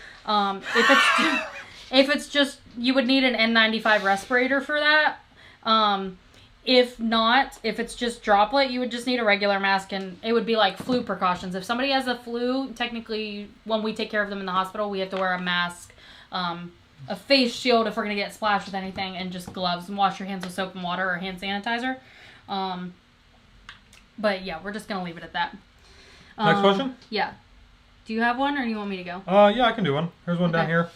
If it's just, you would need an N95 respirator for that. If not, if it's just droplet, you would just need a regular mask, and it would be like flu precautions. If somebody has the flu, technically, when we take care of them in the hospital, we have to wear a mask, a face shield if we're going to get splashed with anything, and just gloves, and wash your hands with soap and water or hand sanitizer. But yeah, we're just going to leave it at that. Next question? Yeah. Do you have one, or do you want me to go? Yeah, I can do one. Here's one down here.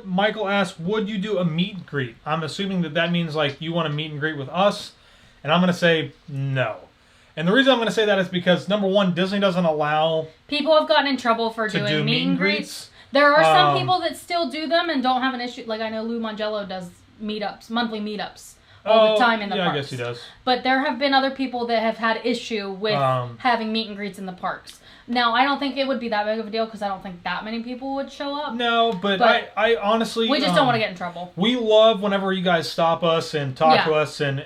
Michael asks, would you do a meet and greet? I'm assuming that means like you want to meet and greet with us, and I'm going to say no. And the reason I'm going to say that is because, number one, Disney doesn't allow people have gotten in trouble for doing meet and greets. There are some people that still do them and don't have an issue. Like, I know Lou Mangello does meetups, monthly meetups all the time in the parks. I guess he does. But there have been other people that have had issue with having meet and greets in the parks. Now, I don't think it would be that big of a deal because I don't think that many people would show up. No, but I honestly... We just don't want to get in trouble. We love whenever you guys stop us and talk to us and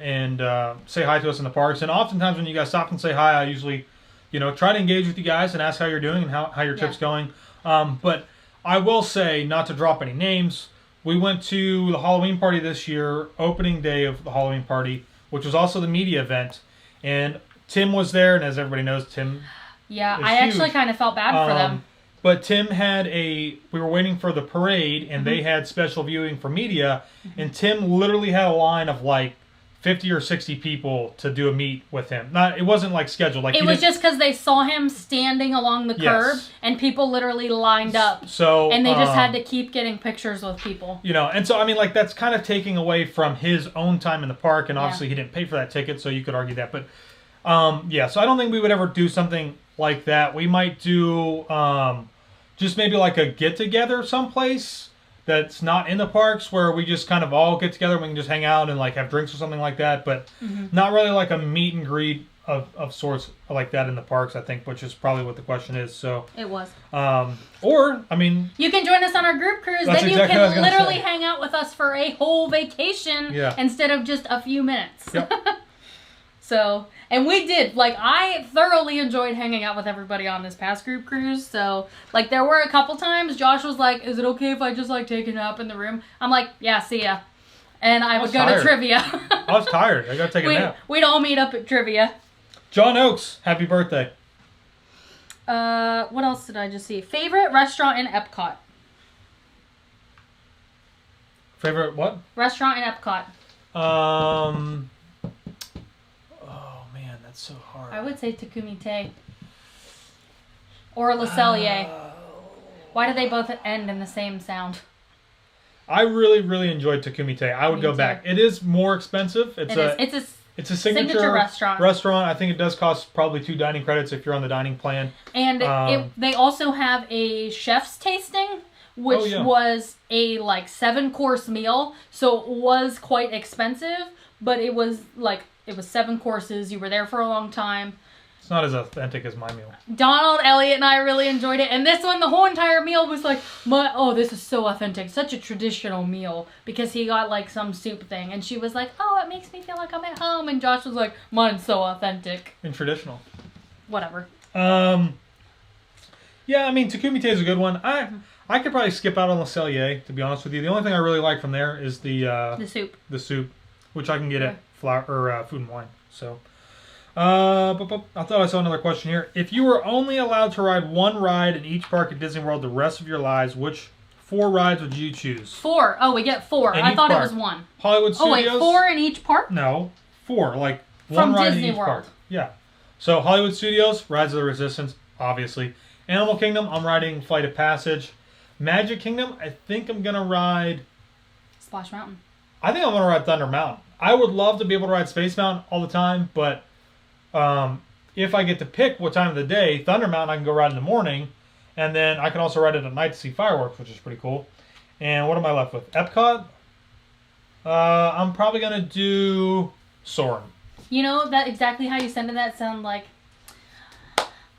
say hi to us in the parks. And oftentimes when you guys stop and say hi, I usually, try to engage with you guys and ask how you're doing and how your trip's going. But I will say, not to drop any names, we went to the Halloween party this year, opening day of the Halloween party, which was also the media event. And Tim was there, and as everybody knows, Tim... Yeah, I actually kind of felt bad for them. But Tim had we were waiting for the parade, and they had special viewing for media, and Tim literally had a line of like 50 or 60 people to do a meet with him. It wasn't like scheduled. Like it was just because they saw him standing along the curb, and people literally lined up. So and they just had to keep getting pictures with people. And so I mean, like that's kind of taking away from his own time in the park, and obviously he didn't pay for that ticket, so you could argue that. But so I don't think we would ever do something like that. We might do just maybe like a get-together someplace that's not in the parks where we just kind of all get together and we can just hang out and like have drinks or something like that, but not really like a meet and greet of sorts like that in the parks, I think, which is probably what the question is. So it was. Or, I mean... You can join us on our group cruise. Then you can literally hang out with us for a whole vacation instead of just a few minutes. Yep. So, and we did. Like, I thoroughly enjoyed hanging out with everybody on this past group cruise. So, like, there were a couple times Josh was like, is it okay if I just, like, take a nap in the room? I'm like, yeah, see ya. And I would go to trivia. I was tired. I got to take a nap. We'd all meet up at trivia. John Oakes, happy birthday. What else did I just see? Favorite restaurant in Epcot? Favorite what? Restaurant in Epcot. So hard. I would say Takumite or Le Cellier. Why do they both end in the same sound? I really, really enjoyed Takumite. I would go back. It is more expensive. It's a signature restaurant. I think it does cost probably 2 dining credits if you're on the dining plan. And they also have a chef's tasting, which was a like 7-course meal. So it was quite expensive, but it was 7 courses. You were there for a long time. It's not as authentic as my meal. Donald, Elliot, and I really enjoyed it. And this one, the whole entire meal was like, this is so authentic. Such a traditional meal. Because he got like some soup thing. And she was like, oh, it makes me feel like I'm at home. And Josh was like, mine's so authentic. And traditional. Whatever. Yeah, I mean, Takumite is a good one. I could probably skip out on Le Cellier, to be honest with you. The only thing I really like from there is the soup. The soup, which I can get at Food and Wine. So, I thought I saw another question here. If you were only allowed to ride one ride in each park at Disney World the rest of your lives, which 4 rides would you choose? 4. Oh, we get 4. I thought it was 1. Hollywood Studios. Oh, wait, 4 in each park? No, 4. Like one ride Disney in each World. park. Yeah. So Hollywood Studios, Rise of the Resistance, obviously. Animal Kingdom, I'm riding Flight of Passage. Magic Kingdom, I think I'm gonna ride Splash Mountain. I think I'm gonna ride Thunder Mountain. I would love to be able to ride Space Mountain all the time, but if I get to pick what time of the day, Thunder Mountain I can go ride in the morning, and then I can also ride it at night to see fireworks, which is pretty cool. And what am I left with? Epcot? I'm probably gonna do Soarin'. You know that exactly how you sounded that sound like.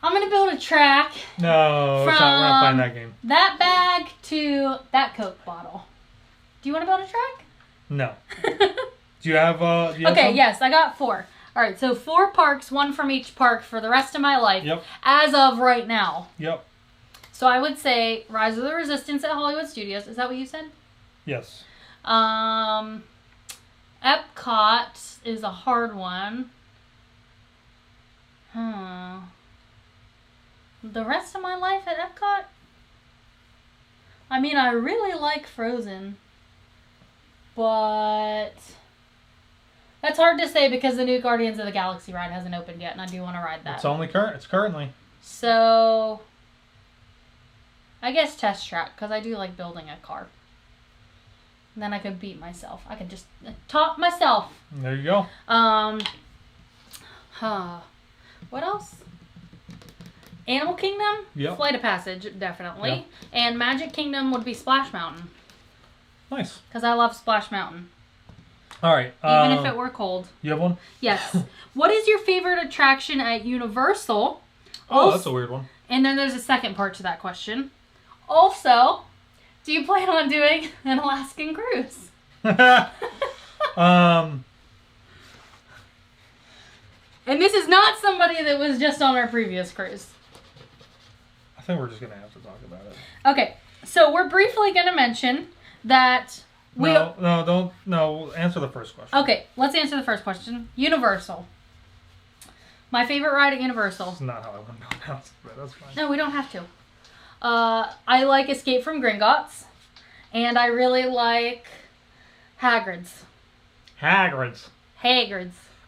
I'm gonna build a track. No, we're not playing that game. That bag to that Coke bottle. Do you want to build a track? No. Do you have? Okay, yes, I got 4. All right, so 4 parks, 1 from each park for the rest of my life. Yep. As of right now. Yep. So I would say Rise of the Resistance at Hollywood Studios. Is that what you said? Yes. Epcot is a hard one. The rest of my life at Epcot? I mean, I really like Frozen. But that's hard to say because the new Guardians of the Galaxy ride hasn't opened yet, and I do want to ride that. It's currently. So, I guess Test Track, because I do like building a car. And then I could beat myself. I could just top myself. There you go. What else? Animal Kingdom? Yep. Flight of Passage, definitely. Yep. And Magic Kingdom would be Splash Mountain. Nice. Because I love Splash Mountain. All right. Even if it were cold. You have one? Yes. What is your favorite attraction at Universal? Oh, that's a weird one. And then there's a second part to that question. Also, do you plan on doing an Alaskan cruise? And this is not somebody that was just on our previous cruise. I think we're just going to have to talk about it. Okay, so we're briefly going to mention that No, answer the first question. Okay, let's answer the first question. Universal. My favorite ride at Universal. That's not how I want to announce it, but that's fine. No, we don't have to. I like Escape from Gringotts. And I really like Hagrid's. Hagrid's.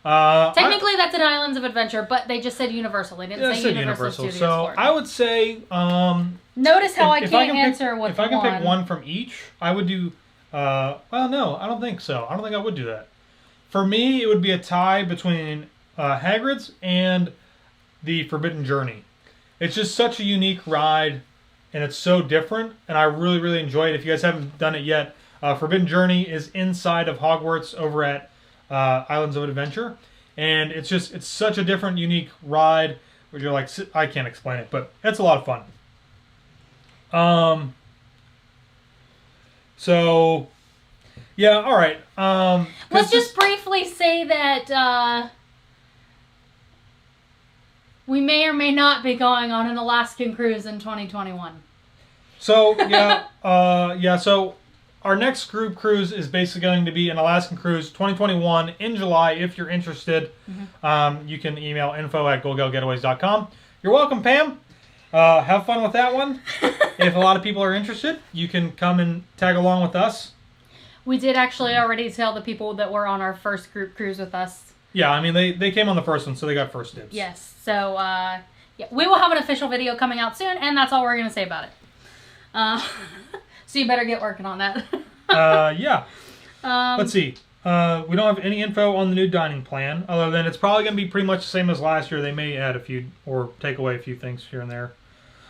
Technically, that's an Islands of Adventure, but they just said Universal. They didn't say Universal Studios. So Florida. I would say... Notice how I can't answer with one. If I can pick one from each, I would do... well, no, I don't think so. I don't think I would do that. For me, it would be a tie between Hagrid's and the Forbidden Journey. It's just such a unique ride, and it's so different, and I really, really enjoy it. If you guys haven't done it yet, Forbidden Journey is inside of Hogwarts over at Islands of Adventure, and it's such a different, unique ride where you're like, I can't explain it, but it's a lot of fun. So, yeah, all right. Let's just briefly say that we may or may not be going on an Alaskan cruise in 2021. So, yeah, so our next group cruise is basically going to be an Alaskan cruise 2021 in July. If you're interested, you can email info@goldgalgetaways.com. You're welcome, Pam. Have fun with that one. If a lot of people are interested, you can come and tag along with us. We did actually already tell the people that were on our first group cruise with us. Yeah, I mean, they came on the first one, so they got first dibs. Yes, so yeah, we will have an official video coming out soon, and that's all we're going to say about it. So you better get working on that. Yeah. Let's see. We don't have any info on the new dining plan, other than it's probably going to be pretty much the same as last year. They may add a few or take away a few things here and there.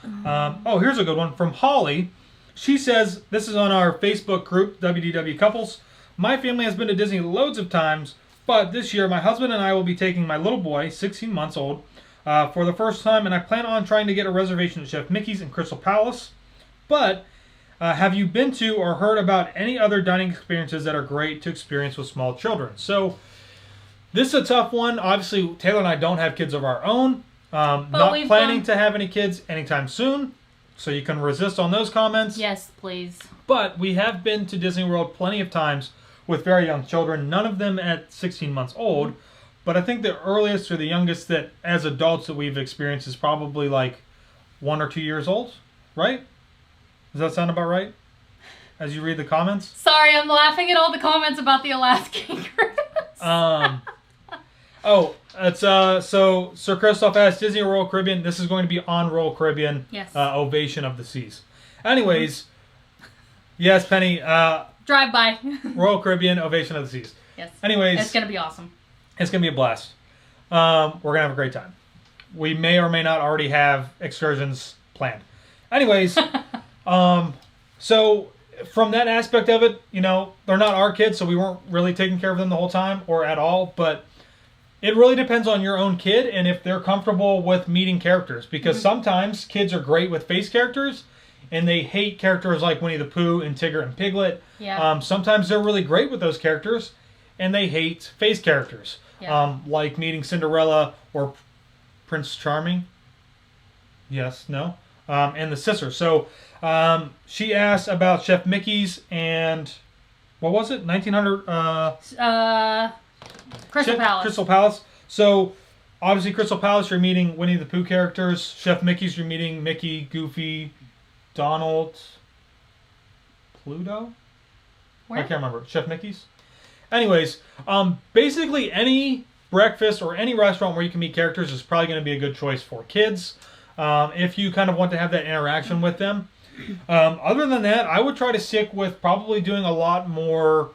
Here's a good one from Holly. She says, this is on our Facebook group, WDW Couples. My family has been to Disney loads of times, but this year my husband and I will be taking my little boy, 16 months old, for the first time, and I plan on trying to get a reservation at Chef Mickey's in Crystal Palace. But have you been to or heard about any other dining experiences that are great to experience with small children? So this is a tough one. Obviously, Taylor and I don't have kids of our own. Not planning to have any kids anytime soon. So you can resist on those comments. Yes, please. But we have been to Disney World plenty of times with very young children. None of them at 16 months old. But I think the earliest or the youngest that as adults that we've experienced is probably like 1 or 2 years old, right? Does that sound about right? As you read the comments? Sorry, I'm laughing at all the comments about the Alaskan cruise. It's so Sir Christoph asked Disney or Royal Caribbean. This is going to be on Royal Caribbean. Yes. Ovation of the Seas. Anyways, yes, Penny. Drive by. Royal Caribbean Ovation of the Seas. Yes. Anyways, it's gonna be awesome. It's gonna be a blast. We're gonna have a great time. We may or may not already have excursions planned. Anyways, so from that aspect of it, you know, they're not our kids, so we weren't really taking care of them the whole time or at all, but it really depends on your own kid and if they're comfortable with meeting characters, because sometimes kids are great with face characters and they hate characters like Winnie the Pooh and Tigger and Piglet. Yeah. Sometimes they're really great with those characters and they hate face characters. Yeah. Like meeting Cinderella or Prince Charming. Yes, no? And the sister. So she asked about Chef Mickey's and what was it? 1900 Crystal Palace. Crystal Palace. So obviously Crystal Palace you're meeting Winnie the Pooh characters. Chef Mickey's you're meeting Mickey, Goofy, Donald, Pluto? Where? I can't remember. Chef Mickey's? Anyways, basically any breakfast or any restaurant where you can meet characters is probably going to be a good choice for kids. If you kind of want to have that interaction with them. Other than that, I would try to stick with probably doing a lot more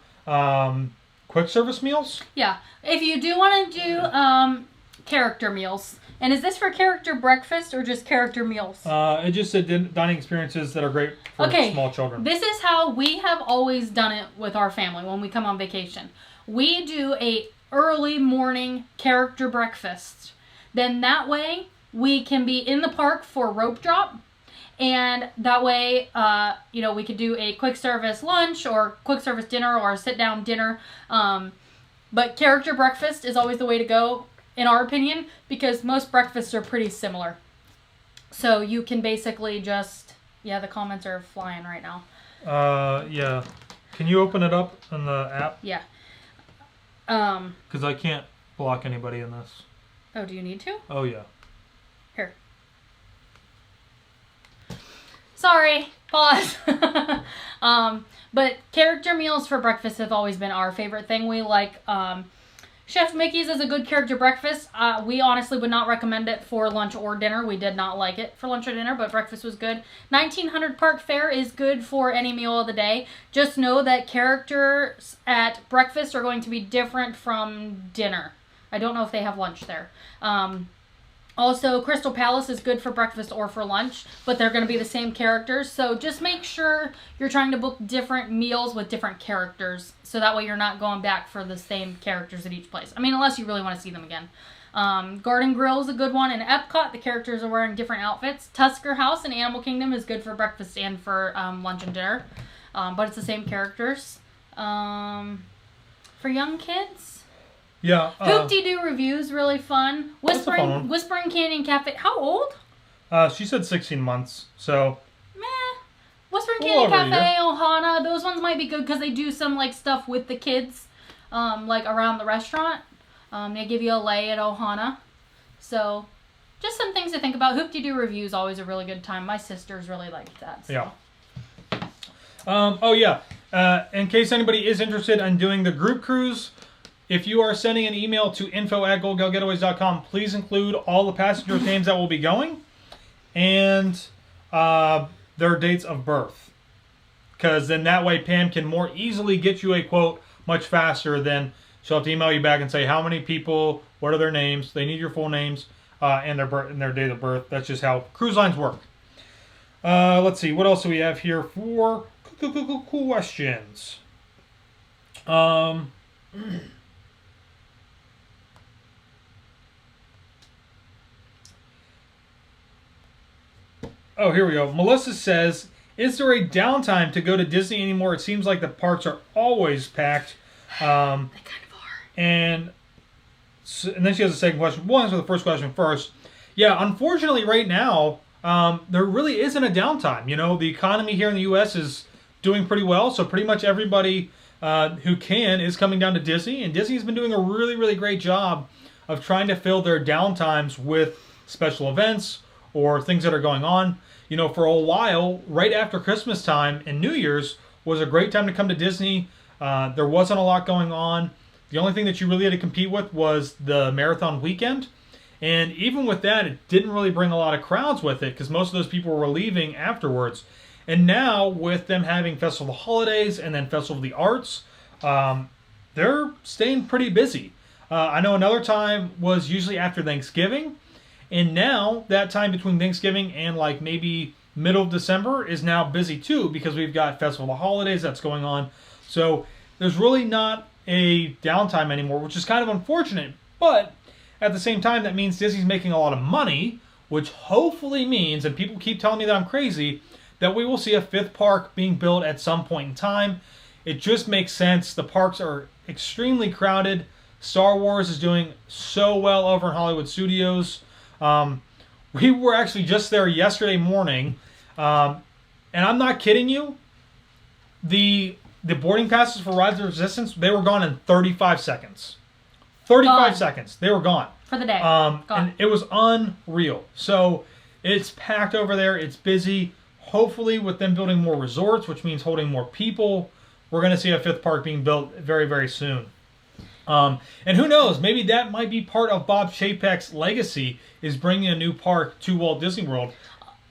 quick service meals. Yeah. If you do want to do character meals. And is this for character breakfast or just character meals? It just said dining experiences that are great for small children. This is how we have always done it with our family when we come on vacation. we do a early morning character breakfast. Then that way we can be in the park for rope drop. And that way, we could do a quick service lunch or quick service dinner or a sit down dinner. But character breakfast is always the way to go, in our opinion, because most breakfasts are pretty similar. So you can basically just, the comments are flying right now. Yeah. Can you open it up in the app? Yeah. Because I can't block anybody in this. Oh, do you need to? Oh, yeah. Here. Sorry. Pause. But character meals for breakfast have always been our favorite thing. We like, Chef Mickey's is a good character breakfast. We honestly would not recommend it for lunch or dinner. We did not like it for lunch or dinner, but breakfast was good. 1900 Park Fare is good for any meal of the day. Just know that characters at breakfast are going to be different from dinner. I don't know if they have lunch there. Also, Crystal Palace is good for breakfast or for lunch, but they're going to be the same characters. So just make sure you're trying to book different meals with different characters. So that way you're not going back for the same characters at each place. I mean, unless you really want to see them again. Garden Grill is a good one. In Epcot, the characters are wearing different outfits. Tusker House in Animal Kingdom is good for breakfast and for lunch and dinner. But it's the same characters. For young kids... Yeah. Hoop-de-Doo Reviews, really fun. Whispering Canyon Cafe. How old? She said 16 months, so... Meh. Whispering Canyon Cafe, Ohana, those ones might be good because they do some stuff with the kids, around the restaurant. They give you a lay at Ohana. So, just some things to think about. Hoop-de-Doo Review is always a really good time. My sisters really liked that. So. Yeah. In case anybody is interested in doing the group cruise... If you are sending an email to info@goldgalgetaways.com, please include all the passengers' names that will be going and their dates of birth. Because then that way Pam can more easily get you a quote much faster than she'll have to email you back and say how many people, what are their names, they need your full names, and their date of birth. That's just how cruise lines work. Let's see, what else do we have here for questions? Oh, here we go. Melissa says, is there a downtime to go to Disney anymore? It seems like the parks are always packed. They kind of are. And then she has a second question. We'll answer the first question first. Yeah, unfortunately right now, there really isn't a downtime. You know, the economy here in the U.S. is doing pretty well, so pretty much everybody who can is coming down to Disney. And Disney's been doing a really, really great job of trying to fill their downtimes with special events or things that are going on. You know, for a while, right after Christmas time and New Year's was a great time to come to Disney. There wasn't a lot going on. The only thing that you really had to compete with was the marathon weekend. And even with that, it didn't really bring a lot of crowds with it because most of those people were leaving afterwards. And now, with them having Festival of the Holidays and then Festival of the Arts, they're staying pretty busy. I know another time was usually after Thanksgiving. And now, that time between Thanksgiving and maybe middle of December is now busy too because we've got Festival of the Holidays that's going on. So there's really not a downtime anymore, which is kind of unfortunate. But at the same time, that means Disney's making a lot of money, which hopefully means, and people keep telling me that I'm crazy, that we will see a fifth park being built at some point in time. It just makes sense. The parks are extremely crowded. Star Wars is doing so well over in Hollywood Studios. We were actually just there yesterday morning, and I'm not kidding you. The boarding passes for Rise of Resistance, they were gone in 35 seconds. 35 seconds. They were gone. For the day. And it was unreal. So it's packed over there. It's busy. Hopefully with them building more resorts, which means holding more people, we're going to see a fifth park being built very, very soon. And who knows, maybe that might be part of Bob Chapek's legacy, is bringing a new park to Walt Disney World.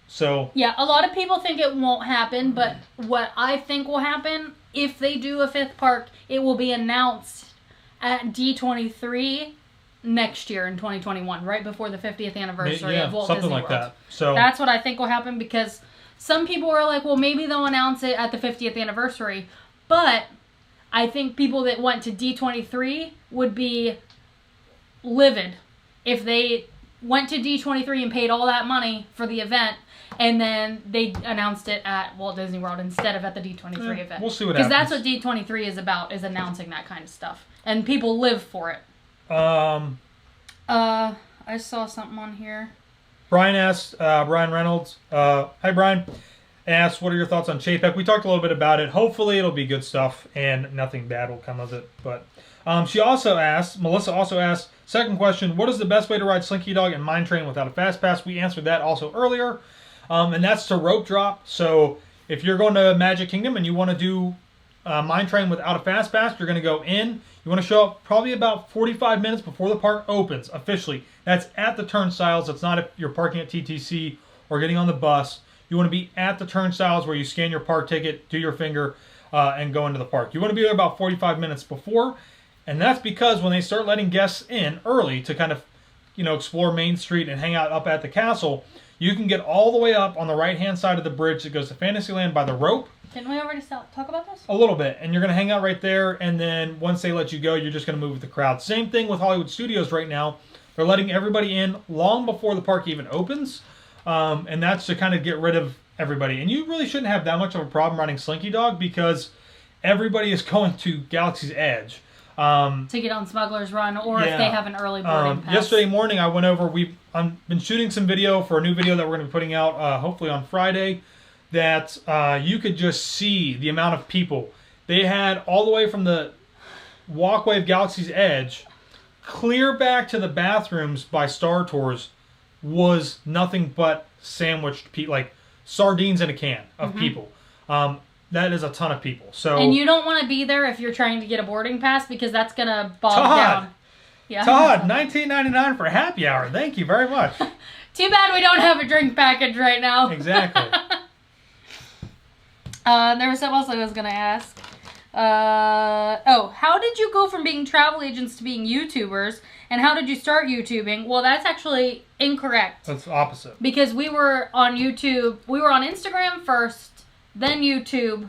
So yeah, a lot of people think it won't happen, but what I think will happen, if they do a fifth park, it will be announced at D23 next year in 2021, right before the 50th anniversary of Walt Disney World. Like that. So that's what I think will happen, because some people are like, well, maybe they'll announce it at the 50th anniversary, but I think people that went to D23 would be livid if they went to D23 and paid all that money for the event, and then they announced it at Walt Disney World instead of at the D23 event. We'll see what happens. Because that's what D23 is about, is announcing that kind of stuff. And people live for it. I saw something on here. Brian asked, Brian Reynolds, hi Brian, asked, what are your thoughts on Chapek? We talked a little bit about it. Hopefully it'll be good stuff and nothing bad will come of it. But Melissa also asked, second question, what is the best way to ride Slinky Dog and Mine Train without a fast pass? We answered that also earlier. And that's to rope drop. So if you're going to Magic Kingdom and you want to do Mine Train without a fast pass, you're going to go in. You want to show up probably about 45 minutes before the park opens officially. That's at the turnstiles. It's not if you're parking at TTC or getting on the bus. You want to be at the turnstiles where you scan your park ticket, do your finger, and go into the park. You want to be there about 45 minutes before. And that's because when they start letting guests in early to kind of, explore Main Street and hang out up at the castle, you can get all the way up on the right-hand side of the bridge that goes to Fantasyland by the rope. Didn't we already talk about this? A little bit. And you're going to hang out right there, and then once they let you go, you're just going to move with the crowd. Same thing with Hollywood Studios right now. They're letting everybody in long before the park even opens, and that's to kind of get rid of everybody. And you really shouldn't have that much of a problem riding Slinky Dog because everybody is going to Galaxy's Edge. To get on Smuggler's Run, or if they have an early boarding pass. Yesterday morning, I went over. I've been shooting some video for a new video that we're going to be putting out hopefully on Friday. That you could just see the amount of people they had all the way from the walkway of Galaxy's Edge, clear back to the bathrooms by Star Tours, was nothing but sandwiched like sardines in a can of people. That is a ton of people. So, and you don't want to be there if you're trying to get a boarding pass because that's going to bog down. Yeah. Todd, $19.99 for happy hour. Thank you very much. Too bad we don't have a drink package right now. Exactly. There was something else I was going to ask. How did you go from being travel agents to being YouTubers? And how did you start YouTubing? Well, that's actually incorrect. That's opposite. Because we were on YouTube. We were on Instagram first, then YouTube,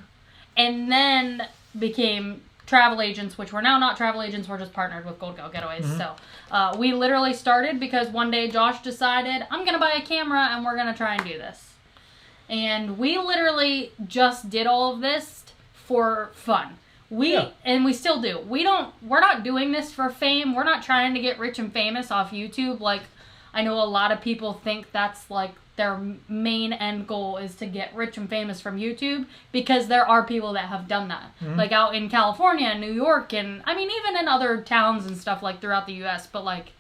and then became travel agents, which we're now not travel agents. We're just partnered with Gold Gal Getaways. So we literally started because one day Josh decided, I'm going to buy a camera and we're going to try and do this. And we literally just did all of this for fun. And we still do. We're not doing this for fame. We're not trying to get rich and famous off YouTube. Like, I know a lot of people think that's like their main end goal is to get rich and famous from YouTube, because there are people that have done that. Like out in California and New York, and I mean even in other towns and stuff like throughout the US, but like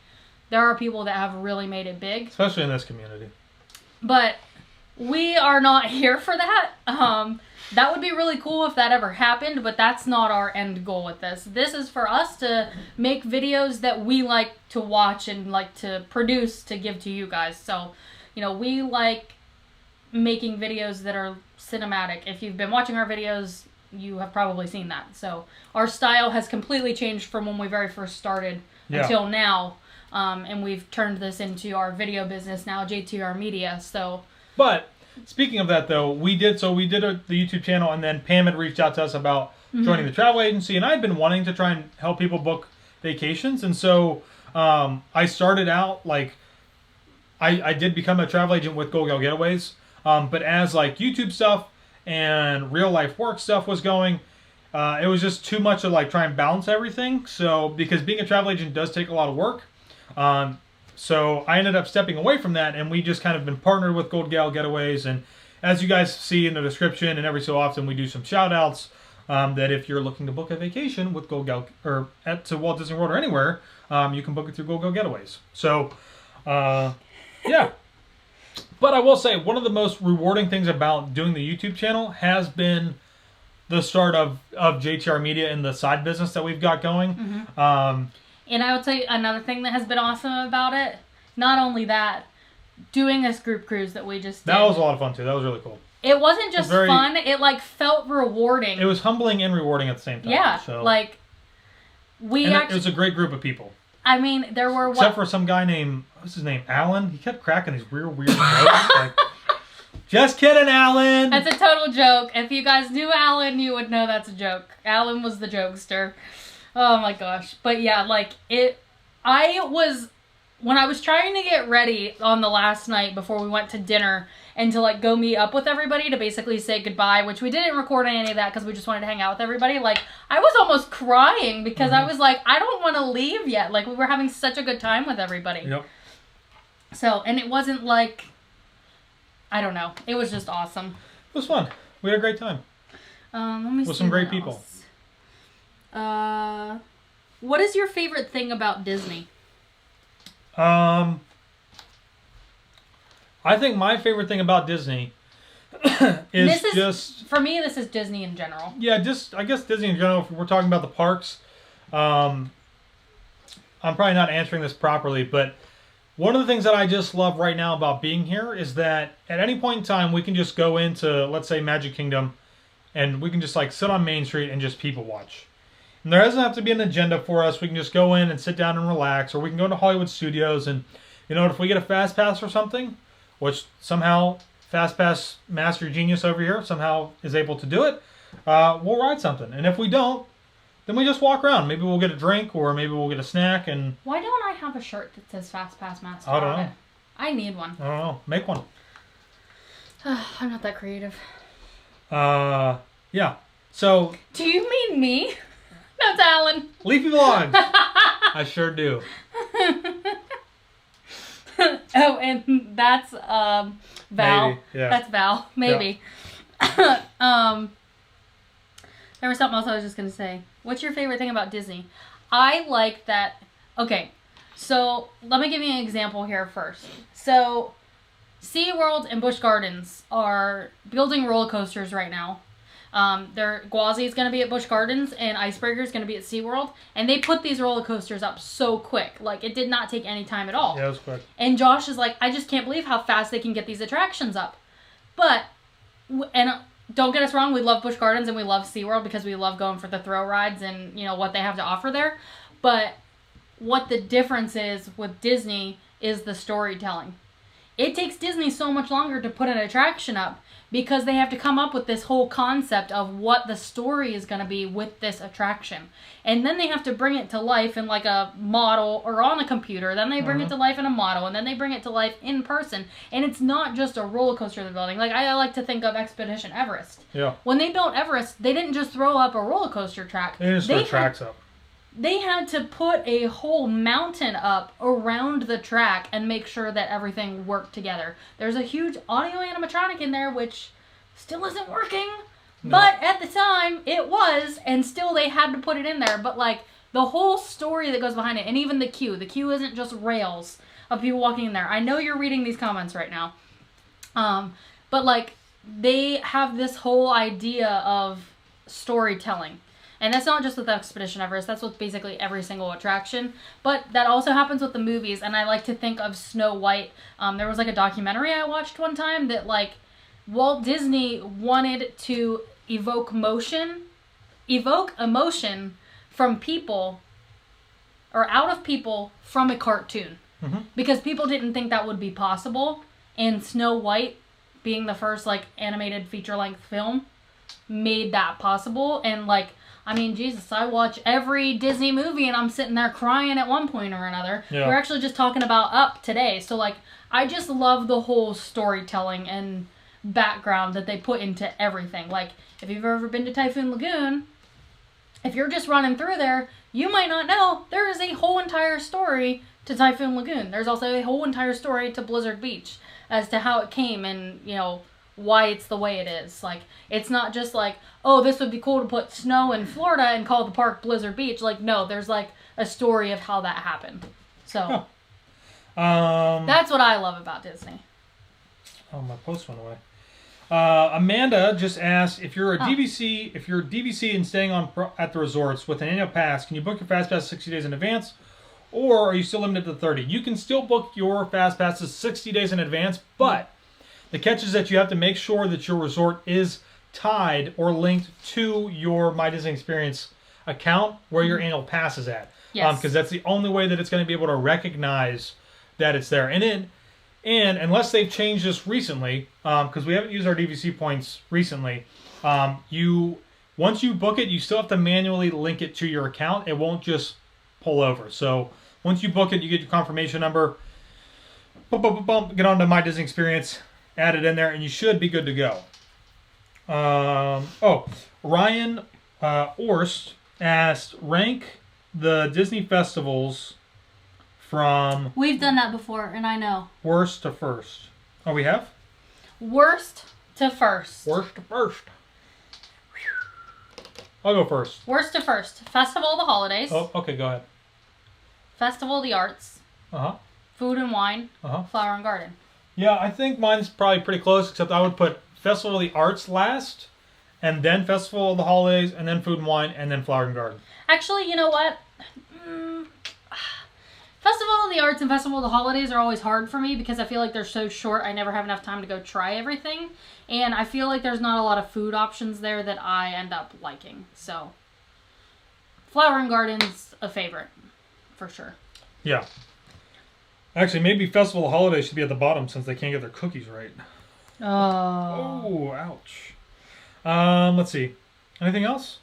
there are people that have really made it big. Especially in this community. But we are not here for that. That would be really cool if that ever happened, but that's not our end goal with this. This is for us to make videos that we like to watch and like to produce to give to you guys. So, we like making videos that are cinematic. If you've been watching our videos, you have probably seen that. So our style has completely changed from when we very first started until now. And we've turned this into our video business now, JTR Media. But speaking of that, though, we did the YouTube channel, and then Pam had reached out to us about joining the travel agency, and I'd been wanting to try and help people book vacations, and so I started out like I did become a travel agent with Gold Gal Getaways, but as like YouTube stuff and real life work stuff was going, it was just too much to like try and balance everything. So because being a travel agent does take a lot of work. So I ended up stepping away from that, and we just kind of been partnered with Gold Gal Getaways. And as you guys see in the description, and every so often we do some shout outs, that if you're looking to book a vacation with Gold Gal or to Walt Disney World or anywhere, you can book it through Gold Gal Getaways. So, yeah. But I will say one of the most rewarding things about doing the YouTube channel has been the start of JTR Media and the side business that we've got going. And I will tell you another thing that has been awesome about it. Not only that, doing this group cruise that we just did. That was a lot of fun too. That was really cool. It wasn't just fun. It like felt rewarding. It was humbling and rewarding at the same time. Yeah, so. like it was a great group of people. I mean, there were except for some guy named, what's his name, Alan. He kept cracking these weird jokes. Like, Just kidding, Alan. That's a total joke. If you guys knew Alan, you would know that's a joke. Alan was the jokester. Oh my gosh. But yeah, like when I was trying to get ready on the last night before we went to dinner and to like go meet up with everybody to basically say goodbye, which we didn't record any of that because we just wanted to hang out with everybody. Like I was almost crying because I was like, I don't want to leave yet. Like we were having such a good time with everybody. Yep. So, and it wasn't like, I don't know. It was just awesome. It was fun. We had a great time. Let me see. With some great people. What is your favorite thing about Disney? I think my favorite thing about Disney is for me, this is Disney in general. Yeah, I guess Disney in general, if we're talking about the parks, I'm probably not answering this properly, but one of the things that I just love right now about being here is that at any point in time, we can just go into, let's say, Magic Kingdom, and we can just like sit on Main Street and just people watch. And there doesn't have to be an agenda for us. We can just go in and sit down and relax, or we can go to Hollywood Studios and, if we get a Fast Pass or something, which somehow Fast Pass Master Genius over here somehow is able to do it, we'll ride something. And if we don't, then we just walk around. Maybe we'll get a drink, or maybe we'll get a snack. And why don't I have a shirt that says Fast Pass Master? I don't know. I need one. I don't know. Make one. I'm not that creative. Yeah. So. Do you mean me? That's Alan. Leafy Vlogs. I sure do. Oh, and that's Val. Maybe, yeah. That's Val. Maybe. Yeah. There was something else I was just going to say. What's your favorite thing about Disney? I like that... Okay, so let me give you an example here first. So, SeaWorld and Busch Gardens are building roller coasters right now. Gwazi is going to be at Busch Gardens and Icebreaker is going to be at SeaWorld. And they put these roller coasters up so quick. Like, it did not take any time at all. Yeah, it was quick. And Josh is like, I just can't believe how fast they can get these attractions up. But, don't get us wrong, we love Busch Gardens and we love SeaWorld because we love going for the thrill rides and, what they have to offer there. But what the difference is with Disney is the storytelling. It takes Disney so much longer to put an attraction up because they have to come up with this whole concept of what the story is going to be with this attraction. And then they have to bring it to life in like a model or on a computer. Then they bring it to life in a model. And then they bring it to life in person. And it's not just a roller coaster they're building. Like, I like to think of Expedition Everest. Yeah. When they built Everest, they didn't just throw up a roller coaster track. They just threw tracks up. They had to put a whole mountain up around the track and make sure that everything worked together. There's a huge audio animatronic in there, which still isn't working. No. But at the time, it was, and still they had to put it in there. But, like, the whole story that goes behind it, and even the queue. The queue isn't just rails of people walking in there. I know you're reading these comments right now. But, like, they have this whole idea of storytelling. And that's not just with Expedition Everest. That's with basically every single attraction. But that also happens with the movies. And I like to think of Snow White. There was like a documentary I watched one time that like Walt Disney wanted to evoke emotion from people or out of people from a cartoon. Mm-hmm. Because people didn't think that would be possible. And Snow White, being the first like animated feature-length film, made that possible. And like, I mean, Jesus, I watch every Disney movie and I'm sitting there crying at one point or another. Yeah. We're actually just talking about Up today. So, like, I just love the whole storytelling and background that they put into everything. Like, if you've ever been to Typhoon Lagoon, if you're just running through there, you might not know there is a whole entire story to Typhoon Lagoon. There's also a whole entire story to Blizzard Beach as to how it came and, why it's the way it is. Like, it's not just like, oh, this would be cool to put snow in Florida and call the park Blizzard Beach. Like, no, there's like a story of how that happened. So, that's what I love about Disney. Oh, my post went away. Amanda just asked, if you're a DVC and staying at the resorts with an annual pass, can you book your Fast Pass 60 days in advance? Or are you still limited to 30? You can still book your Fast Passes 60 days in advance, but the catch is that you have to make sure that your resort is tied or linked to your My Disney Experience account where your annual pass is at. Yes. Because that's the only way that it's going to be able to recognize that it's there. And And unless they've changed this recently, because we haven't used our DVC points recently, once you book it, you still have to manually link it to your account. It won't just pull over. So once you book it, you get your confirmation number. Boom, boom, boom, boom, get onto My Disney Experience, add it in there, and you should be good to go. Ryan Orst asked, rank the Disney festivals from... We've done that before, and I know. Worst to first. Oh, we have? Worst to first. Worst to first. I'll go first. Worst to first. Festival of the Holidays. Oh, okay, go ahead. Festival of the Arts. Uh-huh. Food and Wine. Uh-huh. Flower and Garden. Yeah, I think mine's probably pretty close, except I would put Festival of the Arts last, and then Festival of the Holidays, and then Food and Wine, and then Flower and Garden. Actually, you know what? Festival of the Arts and Festival of the Holidays are always hard for me because I feel like they're so short. I never have enough time to go try everything. And I feel like there's not a lot of food options there that I end up liking. So, Flower and Garden's a favorite, for sure. Yeah. Actually, maybe Festival of the Holidays should be at the bottom since they can't get their cookies right. Oh. Oh, ouch. Let's see. Anything else?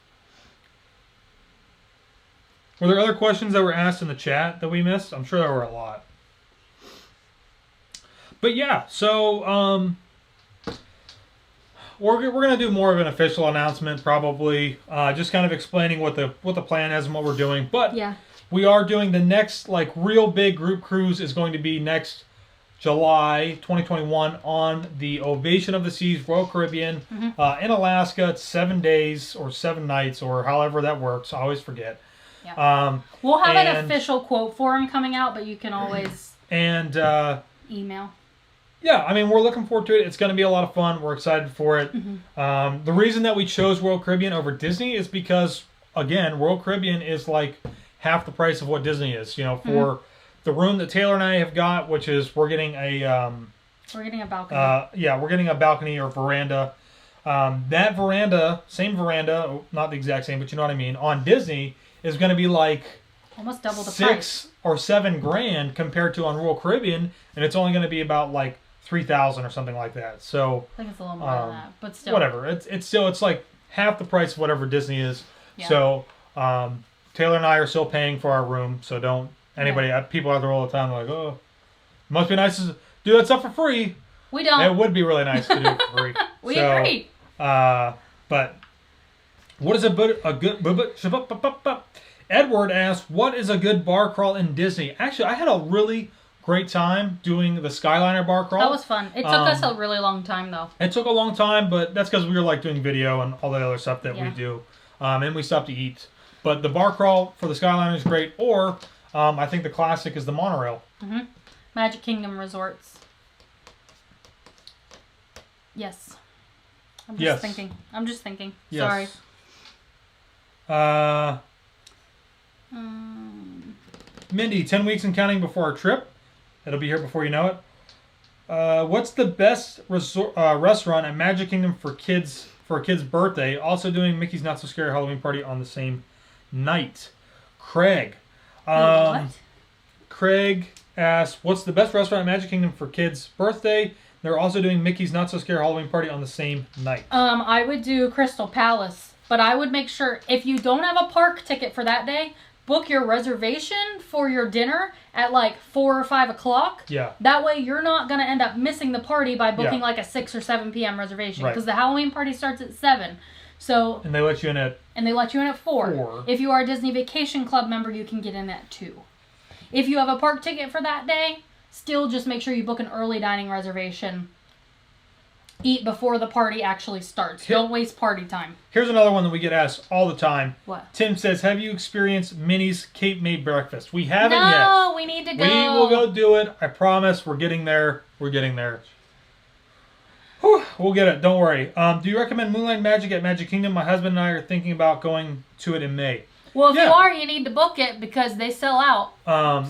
Were there other questions that were asked in the chat that we missed? I'm sure there were a lot. But yeah, so we're gonna do more of an official announcement probably, just kind of explaining what the plan is and what we're doing. But yeah, we are doing the next real big group cruise is going to be next July 2021 on the Ovation of the Seas Royal Caribbean in Alaska. It's 7 days or 7 nights or however that works. I always forget. Yeah. We'll have an official quote for him coming out, but you can always email. Yeah, I mean, we're looking forward to it. It's going to be a lot of fun. We're excited for it. The reason that we chose Royal Caribbean over Disney is because, again, Royal Caribbean is like half the price of what Disney is. You know, for the room that Taylor and I have got, which is we're getting a balcony. We're getting a balcony or veranda. That veranda, same veranda, not the exact same, but you know what I mean, on Disney is going to be like almost double the price. $6,000 or $7,000 compared to on Royal Caribbean, and it's only going to be about like $3,000 or something like that. So I think it's a little more than that, but still, whatever. It's like half the price of whatever Disney is. Yeah. So Taylor and I are still paying for our room. So don't anybody people out there all the time like, oh, it must be nice to do that stuff for free. We don't. It would be really nice to do it for free. We agree. But what is a good Edward asked, what is a good bar crawl in Disney? Actually, I had a really great time doing the Skyliner bar crawl. That was fun. It took us a really long time, though. It took a long time, but that's because we were doing video and all the other stuff that we do. And we stopped to eat. But the bar crawl for the Skyliner is great. Or I think the classic is the monorail. Magic Kingdom Resorts. Yes. I'm just thinking. Yes. Sorry. Mindy, 10 weeks and counting before our trip. It'll be here before you know it. What's the best restaurant at Magic Kingdom for a kid's birthday? Also doing Mickey's Not So Scary Halloween Party on the same night. Craig. What? Craig asked, what's the best restaurant at Magic Kingdom for kids' birthday? They're also doing Mickey's Not So Scary Halloween Party on the same night. I would do Crystal Palace, but I would make sure if you don't have a park ticket for that day, book your reservation for your dinner at 4 or 5 o'clock. Yeah. That way you're not going to end up missing the party by booking a 6 or 7 p.m. reservation. Because the Halloween party starts at 7. So. And they let you in at 4. If you are a Disney Vacation Club member, you can get in at 2. If you have a park ticket for that day, still just make sure you book an early dining reservation. Eat before the party actually starts. Don't waste party time. Here's another one that we get asked all the time. What? Tim says, have you experienced Minnie's Cape May breakfast? We haven't yet. No, we need to go. We will go do it. I promise. We're getting there. Whew, we'll get it. Don't worry. Do you recommend Moonlight Magic at Magic Kingdom? My husband and I are thinking about going to it in May. Well, if you are, you need to book it because they sell out.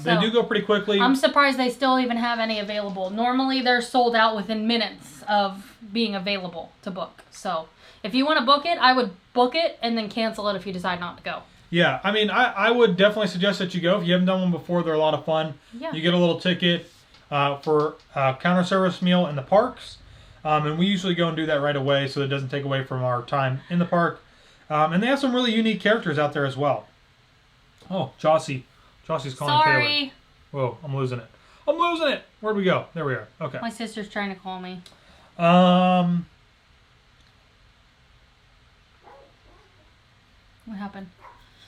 They do go pretty quickly. I'm surprised they still even have any available. Normally, they're sold out within minutes of being available to book. So, if you want to book it, I would book it and then cancel it if you decide not to go. Yeah, I would definitely suggest that you go. If you haven't done one before, they're a lot of fun. Yeah. You get a little ticket. for a counter service meal in the parks. And we usually go and do that right away so it doesn't take away from our time in the park. And they have some really unique characters out there as well. Oh, Jossie's calling Taylor. Sorry. Whoa, I'm losing it. I'm losing it. Where'd we go? There we are. Okay. My sister's trying to call me. What happened?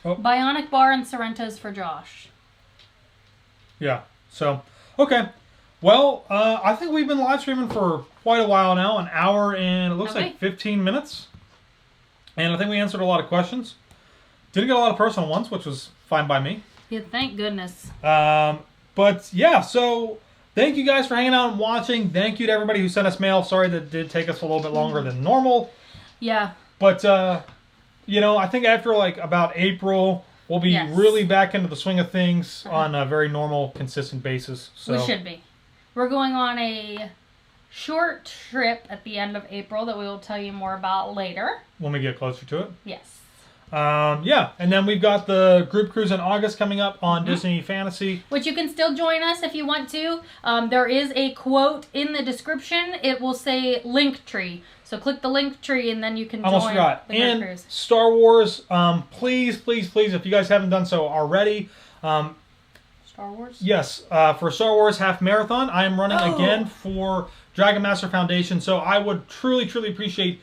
Oh. Bionic Bar and Sorrento's for Josh. Yeah. So, okay. Well, I think we've been live streaming for quite a while now, an hour and it looks like 15 minutes. And I think we answered a lot of questions. Didn't get a lot of personal ones, which was fine by me. Yeah, thank goodness. But yeah, so thank you guys for hanging out and watching. Thank you to everybody who sent us mail. Sorry that it did take us a little bit longer than normal. Yeah. But, you know, I think after like about April, we'll be really back into the swing of things on a very normal, consistent basis. So we should be. We're going on a short trip at the end of April that we will tell you more about later. When we get closer to it? Yes. Yeah, and then we've got the group cruise in August coming up on Disney Fantasy. Which you can still join us if you want to. There is a quote in the description. It will say Linktree. So click the Linktree and then you can join Almost forgot. the group And cruise. Star Wars, please, if you guys haven't done so already. Star Wars? Yes, for Star Wars Half Marathon, I am running again for Dragon Master Foundation. So I would truly, truly appreciate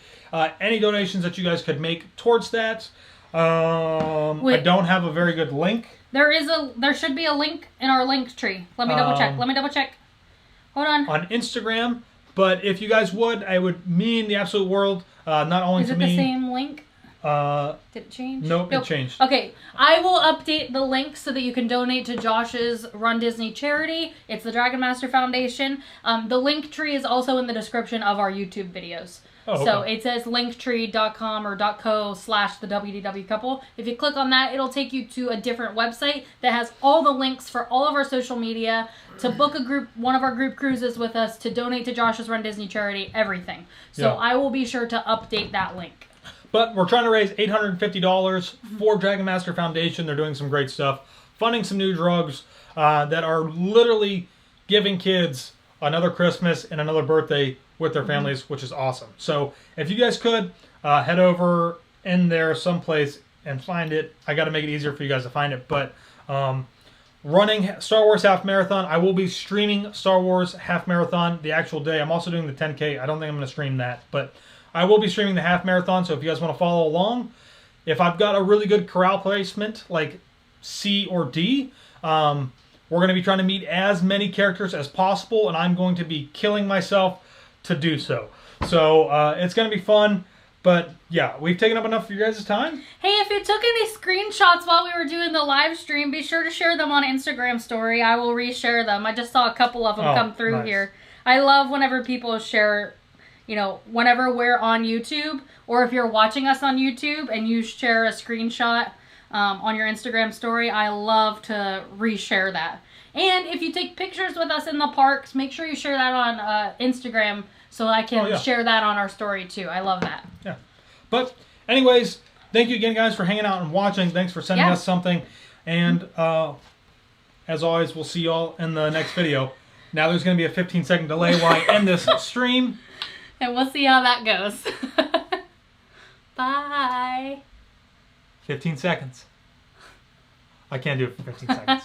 any donations that you guys could make towards that. I don't have a very good link. There should be a link in our Linktree. Let me double check. Hold on. On Instagram. But if you guys would, I would mean the absolute world. Not only to me. Is it the same link? Did it change? Nope, it changed. Okay, I will update the link so that you can donate to Josh's Run Disney charity. It's the Dragon Master Foundation. The link tree is also in the description of our YouTube videos. Oh, okay. So it says linktree.com or .co/the WDW Couple. If you click on that, it'll take you to a different website that has all the links for all of our social media, to book one of our group cruises with us, to donate to Josh's Run Disney charity, everything. So I will be sure to update that link. But we're trying to raise $850 for Dragon Master Foundation. They're doing some great stuff, funding some new drugs that are literally giving kids another Christmas and another birthday with their families, which is awesome. So if you guys could head over in there someplace and find it. I got to make it easier for you guys to find it. But running Star Wars Half Marathon, I will be streaming Star Wars Half Marathon the actual day. I'm also doing the 10K. I don't think I'm going to stream that, but I will be streaming the Half Marathon. So if you guys want to follow along, if I've got a really good corral placement like C or D, we're going to be trying to meet as many characters as possible, and I'm going to be killing myself to do so. So it's going to be fun. But yeah, we've taken up enough of your guys' time. Hey, if you took any screenshots while we were doing the live stream, be sure to share them on Instagram story. I will reshare them. I just saw a couple of them come through here. I love whenever people share, you know, whenever we're on YouTube, or if you're watching us on YouTube and you share a screenshot on your Instagram story, I love to reshare that. And if you take pictures with us in the parks, make sure you share that on Instagram so I can share that on our story too. I love that. Yeah. But anyways, thank you again, guys, for hanging out and watching. Thanks for sending us something. And as always, we'll see y'all in the next video. Now there's going to be a 15-second delay while I end this stream. And we'll see how that goes. Bye. 15 seconds. I can't do it for 15 seconds.